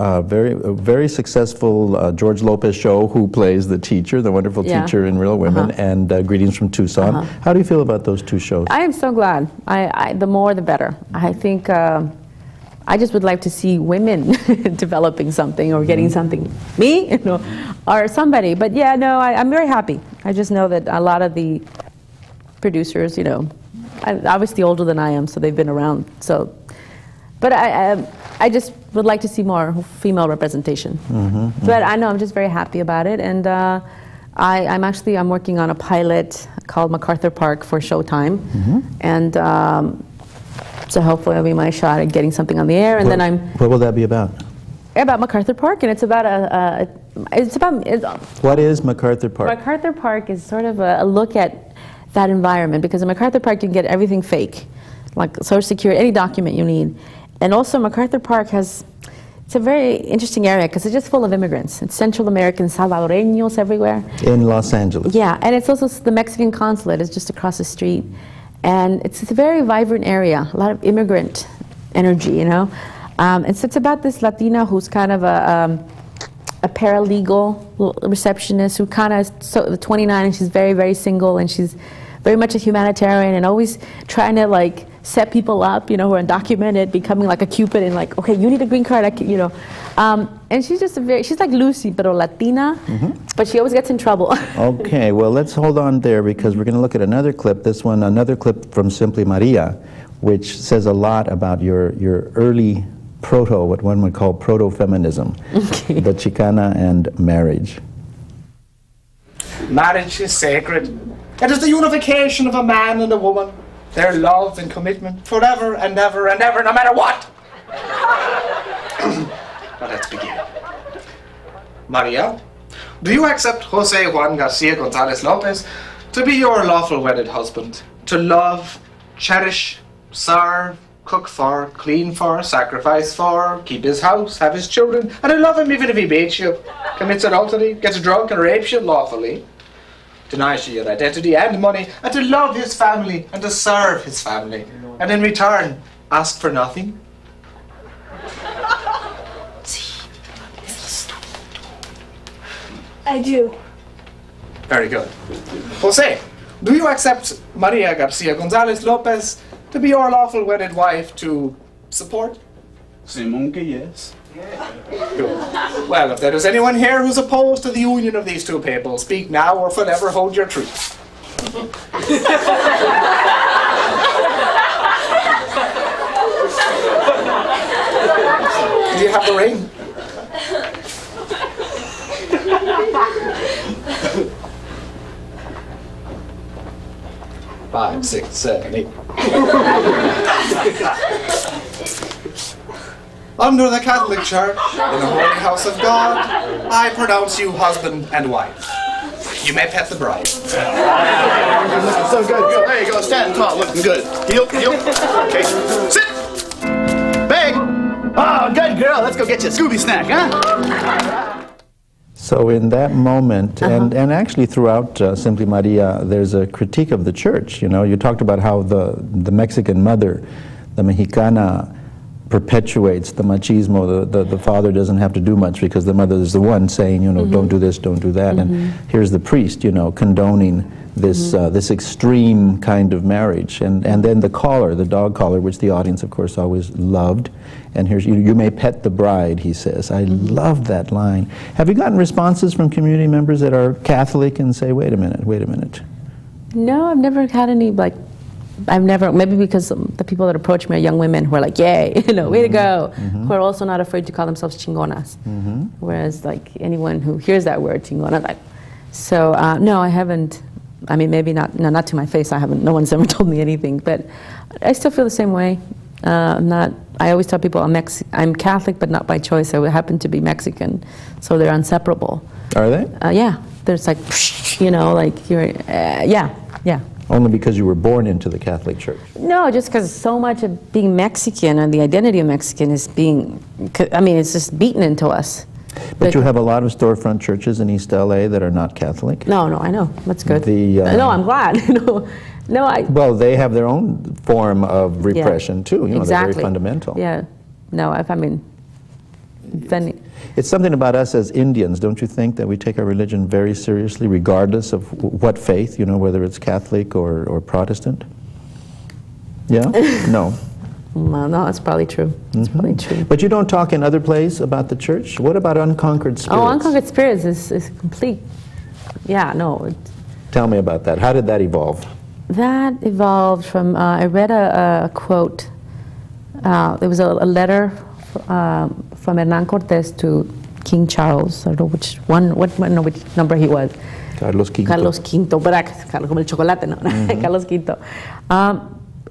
Speaker 1: very successful George Lopez show, Who Plays the Teacher, the wonderful teacher in Real Women, and Greetings from Tucson. How do you feel about those two shows?
Speaker 7: I am so glad. The more the better. I think I just would like to see women developing something or getting something. Me, you know, or somebody. But yeah, no, I'm very happy. I just know that a lot of the producers, you know, obviously older than I am, so they've been around. So, but I just would like to see more female representation. But I know I'm just very happy about it, and I'm working on a pilot called MacArthur Park for Showtime, and. So hopefully it'll be my shot at getting something on the air, and then
Speaker 1: What will that be about?
Speaker 7: About MacArthur Park, and it's about
Speaker 1: What is MacArthur Park?
Speaker 7: MacArthur Park is sort of a look at that environment, because in MacArthur Park you can get everything fake, like Social Security, any document you need, and also MacArthur Park it's a very interesting area because it's just full of immigrants. It's Central American, Salvadoreños everywhere.
Speaker 1: In Los Angeles.
Speaker 7: Yeah, and it's also the Mexican consulate is just across the street. And it's a very vibrant area, a lot of immigrant energy, you know. And so it's about this Latina who's kind of a paralegal receptionist who kind of 29, and she's very, very single, and she's very much a humanitarian and always trying to like set people up, you know, who are undocumented, becoming like a Cupid and like, okay, you need a green card, you know. And she's just she's like Lucy, but Latina, but she always gets in trouble.
Speaker 1: Okay, well, let's hold on there because we're going to look at another clip. This one, another clip from Simply Maria, which says a lot about your early what one would call proto-feminism, the Chicana and marriage.
Speaker 11: Marriage is sacred. It is the unification of a man and a woman, their love and commitment forever and ever and ever, no matter what. Now let's begin. Maria, do you accept Jose Juan Garcia Gonzalez Lopez to be your lawful wedded husband, to love, cherish, serve, cook for, clean for, sacrifice for, keep his house, have his children, and to love him even if he beats you, commits adultery, gets drunk and rapes you lawfully, denies you your identity and money, and to love his family and to serve his family, and in return ask for nothing?
Speaker 9: I do.
Speaker 11: Very good. Jose, do you accept Maria Garcia Gonzalez Lopez to be your lawful wedded wife to support?
Speaker 12: Simon, yes.
Speaker 11: Good. Well, if there is anyone here who's opposed to the union of these two people, speak now or forever hold your truth. Do you have the ring? 5, 6, 7, 8. Under the Catholic Church, in the holy house of God, I pronounce you husband and wife. You may pet the bride.
Speaker 13: So good. There you go. Stand tall, looking good. Heel. Okay. Sit. Beg. Oh, good girl. Let's go get you a Scooby snack, huh?
Speaker 1: So in that moment, and actually throughout Simply Maria, there's a critique of the church. You know, you talked about how the Mexican mother, the Mexicana, perpetuates the machismo. The father doesn't have to do much because the mother is the one saying, you know, don't do this, don't do that. And here's the priest, you know, condoning this this extreme kind of marriage. And then the collar, the dog collar, which the audience, of course, always loved. And here's, you may pet the bride, he says. I love that line. Have you gotten responses from community members that are Catholic and say, wait a minute?
Speaker 7: No, I've never had any, like, maybe because the people that approach me are young women who are like, yay, you know, way to go, who are also not afraid to call themselves chingonas. Whereas, like, anyone who hears that word, chingona, like, so, no, I haven't, I mean, maybe not to my face, no one's ever told me anything, but I still feel the same way. I always tell people I'm Catholic, but not by choice. I happen to be Mexican, so they're inseparable.
Speaker 1: Are they?
Speaker 7: Yeah, there's like, you know, like you're, yeah.
Speaker 1: Only because you were born into the Catholic Church?
Speaker 7: No, just because so much of being Mexican and the identity of Mexican is being, I mean, it's just beaten into us.
Speaker 1: But you have a lot of storefront churches in East LA that are not Catholic?
Speaker 7: No, I know. That's good. No, I'm glad. Well,
Speaker 1: they have their own form of repression too. You know, they're very fundamental.
Speaker 7: Yeah. No, I mean, then
Speaker 1: it's something about us as Indians, don't you think, that we take our religion very seriously, regardless of what faith, you know, whether it's Catholic or Protestant? Yeah? No.
Speaker 7: Well, no, that's probably true. That's probably true.
Speaker 1: But you don't talk in other plays about the church? What about Unconquered Spirits?
Speaker 7: Oh, Unconquered Spirits is complete. Yeah, no.
Speaker 1: Tell me about that. How did that evolve?
Speaker 7: That evolved from, I read a quote. There was a letter from Hernan Cortés to King Charles. I don't know which number he was.
Speaker 1: Carlos V.
Speaker 7: Carlos V, Carlos como el chocolate, no? Carlos V.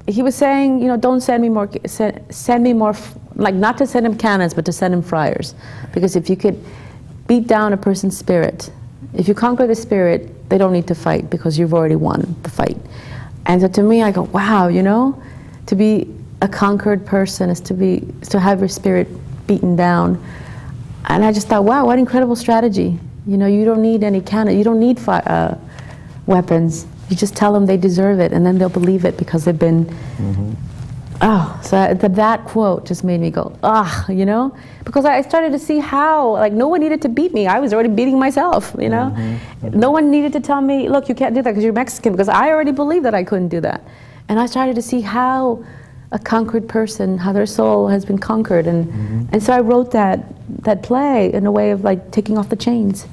Speaker 7: He was saying, you know, don't send me more, send me more, like not to send him cannons, but to send him friars. Because if you could beat down a person's spirit, if you conquer the spirit, they don't need to fight because you've already won the fight. And so to me, I go, wow, you know, to be a conquered person is to have your spirit beaten down. And I just thought, wow, what incredible strategy. You know, you don't need any cannon, you don't need weapons. You just tell them they deserve it, and then they'll believe it because they've been. Oh, so that quote just made me go, you know, because I started to see how, like, no one needed to beat me. I was already beating myself, you know. No one needed to tell me, look, you can't do that because you're Mexican, because I already believed that I couldn't do that. And I started to see how a conquered person, how their soul has been conquered, and so I wrote that play in a way of like taking off the chains.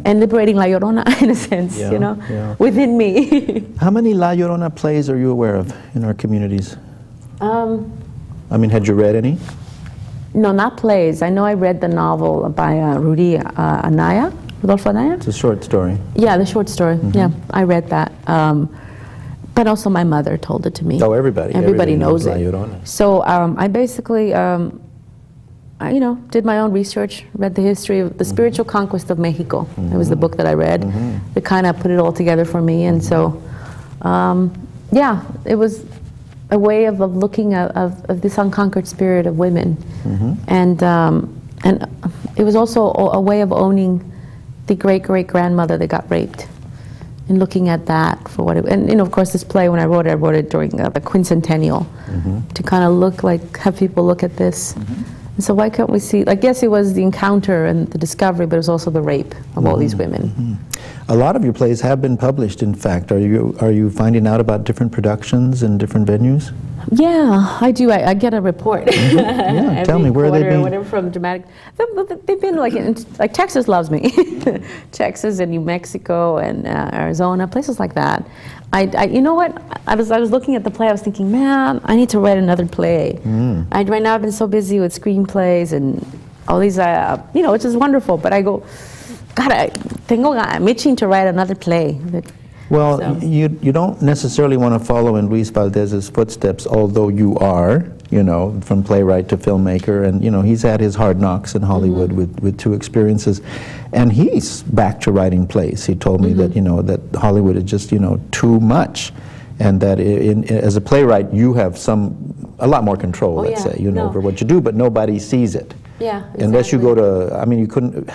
Speaker 7: And liberating La Llorona, in a sense, you know, within me.
Speaker 1: How many La Llorona plays are you aware of in our communities? I mean, had you read any?
Speaker 7: No, not plays. I know I read the novel by Anaya, Rodolfo Anaya.
Speaker 1: It's a short story.
Speaker 7: Yeah, the short story. Yeah, I read that. But also my mother told it to me.
Speaker 1: Oh, everybody
Speaker 7: knows
Speaker 1: La
Speaker 7: it.
Speaker 1: Llorona.
Speaker 7: So I basically, I, you know, did my own research, read the history of the spiritual conquest of Mexico. It was the book that I read. It kind of put it all together for me, and so, yeah, it was a way of looking of this unconquered spirit of women, and it was also a way of owning the great-great-grandmother that got raped, and looking at that for what it, and you know, of course, this play, when I wrote it during the quincentennial, to kind of look like, have people look at this. And so why can't we see, I guess it was the encounter and the discovery, but it was also the rape of all these women.
Speaker 1: A lot of your plays have been published, in fact. Are you finding out about different productions in different venues?
Speaker 7: Yeah, I do. I get a report.
Speaker 1: Yeah, tell me, where are they being?
Speaker 7: Whatever, from dramatic. They've been like Texas loves me. Texas and New Mexico and Arizona, places like that. You know what? I was looking at the play. I was thinking, man, I need to write another play. Right now I've been so busy with screenplays and all these, you know, which is wonderful. But I go, God, I'm itching to write another play.
Speaker 1: Well,
Speaker 7: So.
Speaker 1: you don't necessarily want to follow in Luis Valdez's footsteps, although you are, you know, from playwright to filmmaker, and, you know, he's had his hard knocks in Hollywood with 2 experiences, and he's back to writing plays. He told me that, you know, that Hollywood is just, you know, too much, and that as a playwright, you have a lot more control, let's say, you know, over what you do, but nobody sees it.
Speaker 7: Yeah, exactly.
Speaker 1: Unless you go to, I mean, you couldn't,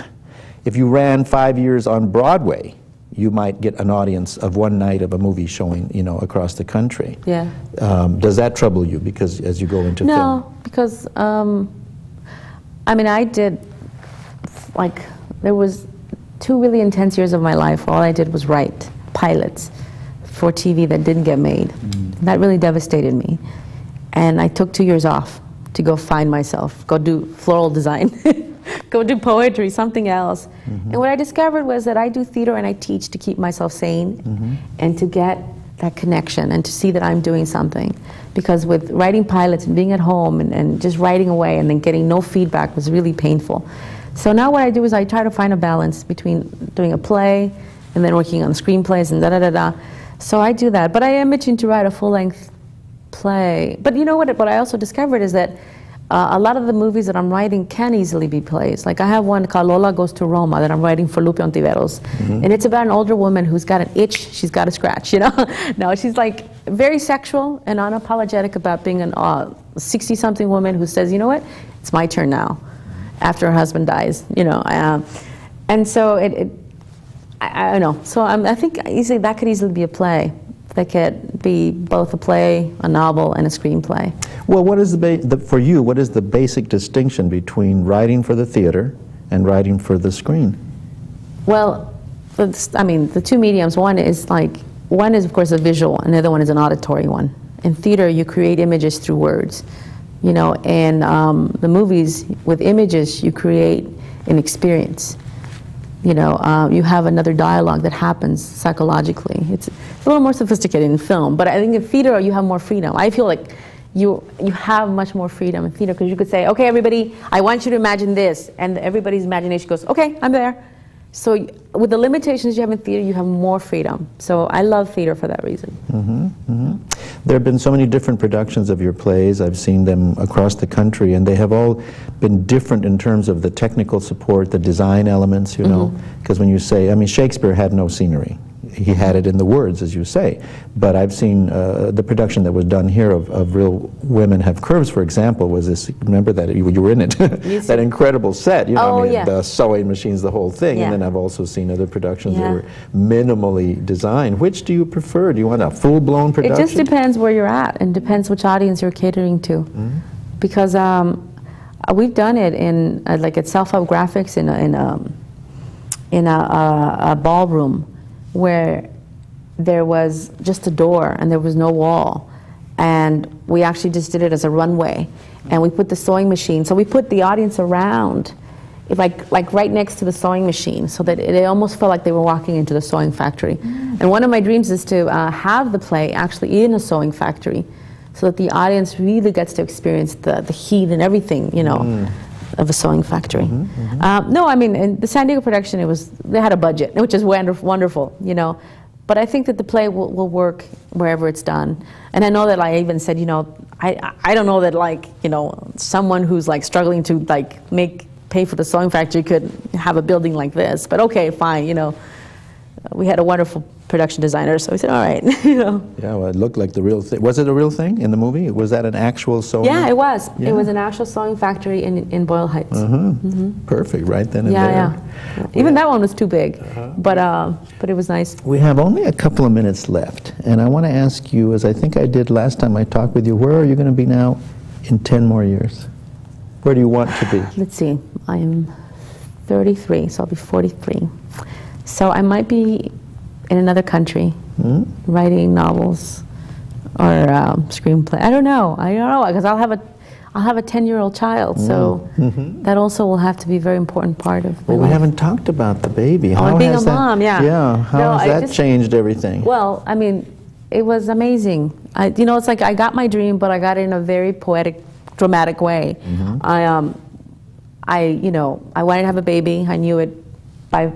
Speaker 1: if you ran 5 years on Broadway, you might get an audience of one night of a movie showing, you know, across the country.
Speaker 7: Yeah.
Speaker 1: Does that trouble you, because as you go into film?
Speaker 7: No, because, I mean, I did, like, there was 2 really intense years of my life. All I did was write pilots for TV that didn't get made. That really devastated me. And I took 2 years off to go find myself, go do floral design. Go do poetry, something else. And what I discovered was that I do theater and I teach to keep myself sane and to get that connection and to see that I'm doing something. Because with writing pilots and being at home and just writing away and then getting no feedback was really painful. So now what I do is I try to find a balance between doing a play and then working on screenplays and da-da-da-da. So I do that. But I am itching to write a full-length play. But you know what I also discovered is that a lot of the movies that I'm writing can easily be plays. Like I have one called Lola Goes to Roma that I'm writing for Lupe Ontiveros. And it's about an older woman who's got an itch, she's got a scratch, you know? No, she's like very sexual and unapologetic about being an 60-something woman who says, you know what, it's my turn now, after her husband dies, you know? And so I don't know. So I think easily that could easily be a play. That could be both a play, a novel, and a screenplay.
Speaker 1: Well, what is for you, what is the basic distinction between writing for the theater and writing for the screen?
Speaker 7: Well, I mean, the 2 mediums, one is of course a visual, and the other one is an auditory one. In theater, you create images through words, you know, and the movies, with images, you create an experience. You know, you have another dialogue that happens psychologically. It's a little more sophisticated in film, but I think in theater you have more freedom. I feel like you have much more freedom in theater because you could say, okay, everybody, I want you to imagine this, and everybody's imagination goes, okay, I'm there. So with the limitations you have in theater, you have more freedom. So I love theater for that reason.
Speaker 1: There have been so many different productions of your plays. I've seen them across the country, and they have all been different in terms of the technical support, the design elements, you know. Because when you say, I mean, Shakespeare had no scenery. He had it in the words, as you say. But I've seen the production that was done here of Real Women Have Curves, for example, was this, remember that, you were in it, that incredible set, you know, I mean, the sewing machines, the whole thing. And then I've also seen other productions that were minimally designed. Which do you prefer? Do you want a full-blown production?
Speaker 7: It just depends where you're at and depends which audience you're catering to. Because we've done it in, like at Self-Help Graphics in a ballroom, where there was just a door and there was no wall, and we actually just did it as a runway, and we put the sewing machine, so we put the audience around, like right next to the sewing machine, so that it almost felt like they were walking into the sewing factory. And one of my dreams is to have the play actually in a sewing factory, so that the audience really gets to experience the heat and everything, you know, of a sewing factory. No, I mean, in the San Diego production, they had a budget, which is wonderful, you know. But I think that the play will work wherever it's done. And I know that I even said, you know, I don't know that, like, you know, someone who's like struggling to like pay for the sewing factory could have a building like this. But okay, fine, you know. We had a wonderful production designer, so we said, all right, you know. Yeah,
Speaker 1: well, it looked like the real thing. Was it a real thing in the movie? Was that an actual sewing?
Speaker 7: Yeah, it was. Yeah. It was an actual sewing factory in Boyle Heights.
Speaker 1: Perfect, right then and there.
Speaker 7: Yeah. Even that one was too big, but it was nice.
Speaker 1: We have only a couple of minutes left, and I want to ask you, as I think I did last time I talked with you, where are you going to be now in 10 more years? Where do you want to be?
Speaker 7: Let's see. I am 33, so I'll be 43. So I might be in another country, writing novels or screenplay. I don't know, because I'll have a 10-year-old child, so that also will have to be a very important part of my life.
Speaker 1: We haven't talked about the baby.
Speaker 7: How being a mom,
Speaker 1: Yeah, how has that changed everything?
Speaker 7: Well, I mean, it was amazing. You know, it's like I got my dream, but I got it in a very poetic, dramatic way. You know, I wanted to have a baby. I knew it.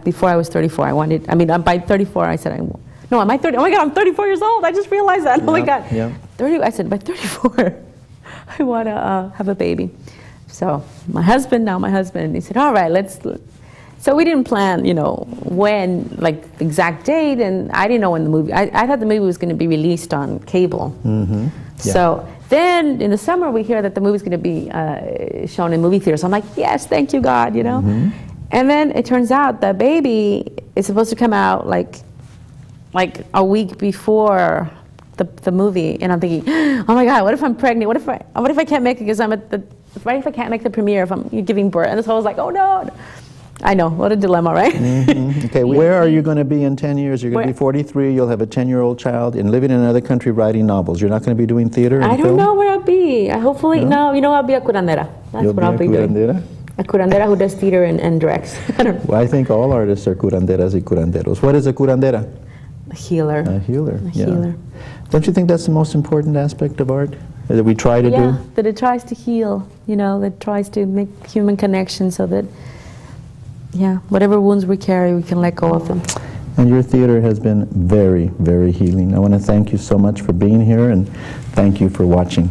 Speaker 7: Before I was 34, by 34, I said No, am I 30? Oh my God, I'm 34 years old. I just realized that. Oh my God.
Speaker 1: Yeah.
Speaker 7: 30. I said, by 34, I want to have a baby. So my husband, he said, all right, let's. So we didn't plan, you know, when, like the exact date, and I didn't know when the movie. I thought the movie was going to be released on cable.
Speaker 1: Mm-hmm. Yeah.
Speaker 7: So then in the summer we hear that the movie's going to be shown in movie theaters. I'm like, yes, thank you, God, you know.
Speaker 1: Mm-hmm.
Speaker 7: And then it turns out the baby is supposed to come out like a week before the movie, and I'm thinking, oh my God, what if I'm pregnant? What if I can't make it because I'm at the. What if I can't make the premiere if I'm giving birth? And so I was like, oh no. I know, what a dilemma, right?
Speaker 1: Mm-hmm. Okay, where are you going to be in 10 years? You're going to be 43, you'll have a 10-year-old child, and living in another country writing novels. You're not going to be doing theater and
Speaker 7: I don't
Speaker 1: film?
Speaker 7: know where I'll be. Hopefully, no, you know, I'll be a curandera. That's what I'll be doing. A curandera who does theater and directs.
Speaker 1: Well, I think all artists are curanderas y curanderos. What is a curandera?
Speaker 7: A healer.
Speaker 1: A healer, yeah.
Speaker 7: Healer.
Speaker 1: Don't you think that's the most important aspect of art that we try to do?
Speaker 7: Yeah, that it tries to heal, you know, that tries to make human connection so that, yeah, whatever wounds we carry, we can let go of them.
Speaker 1: And your theater has been very, very healing. I want to thank you so much for being here, and thank you for watching.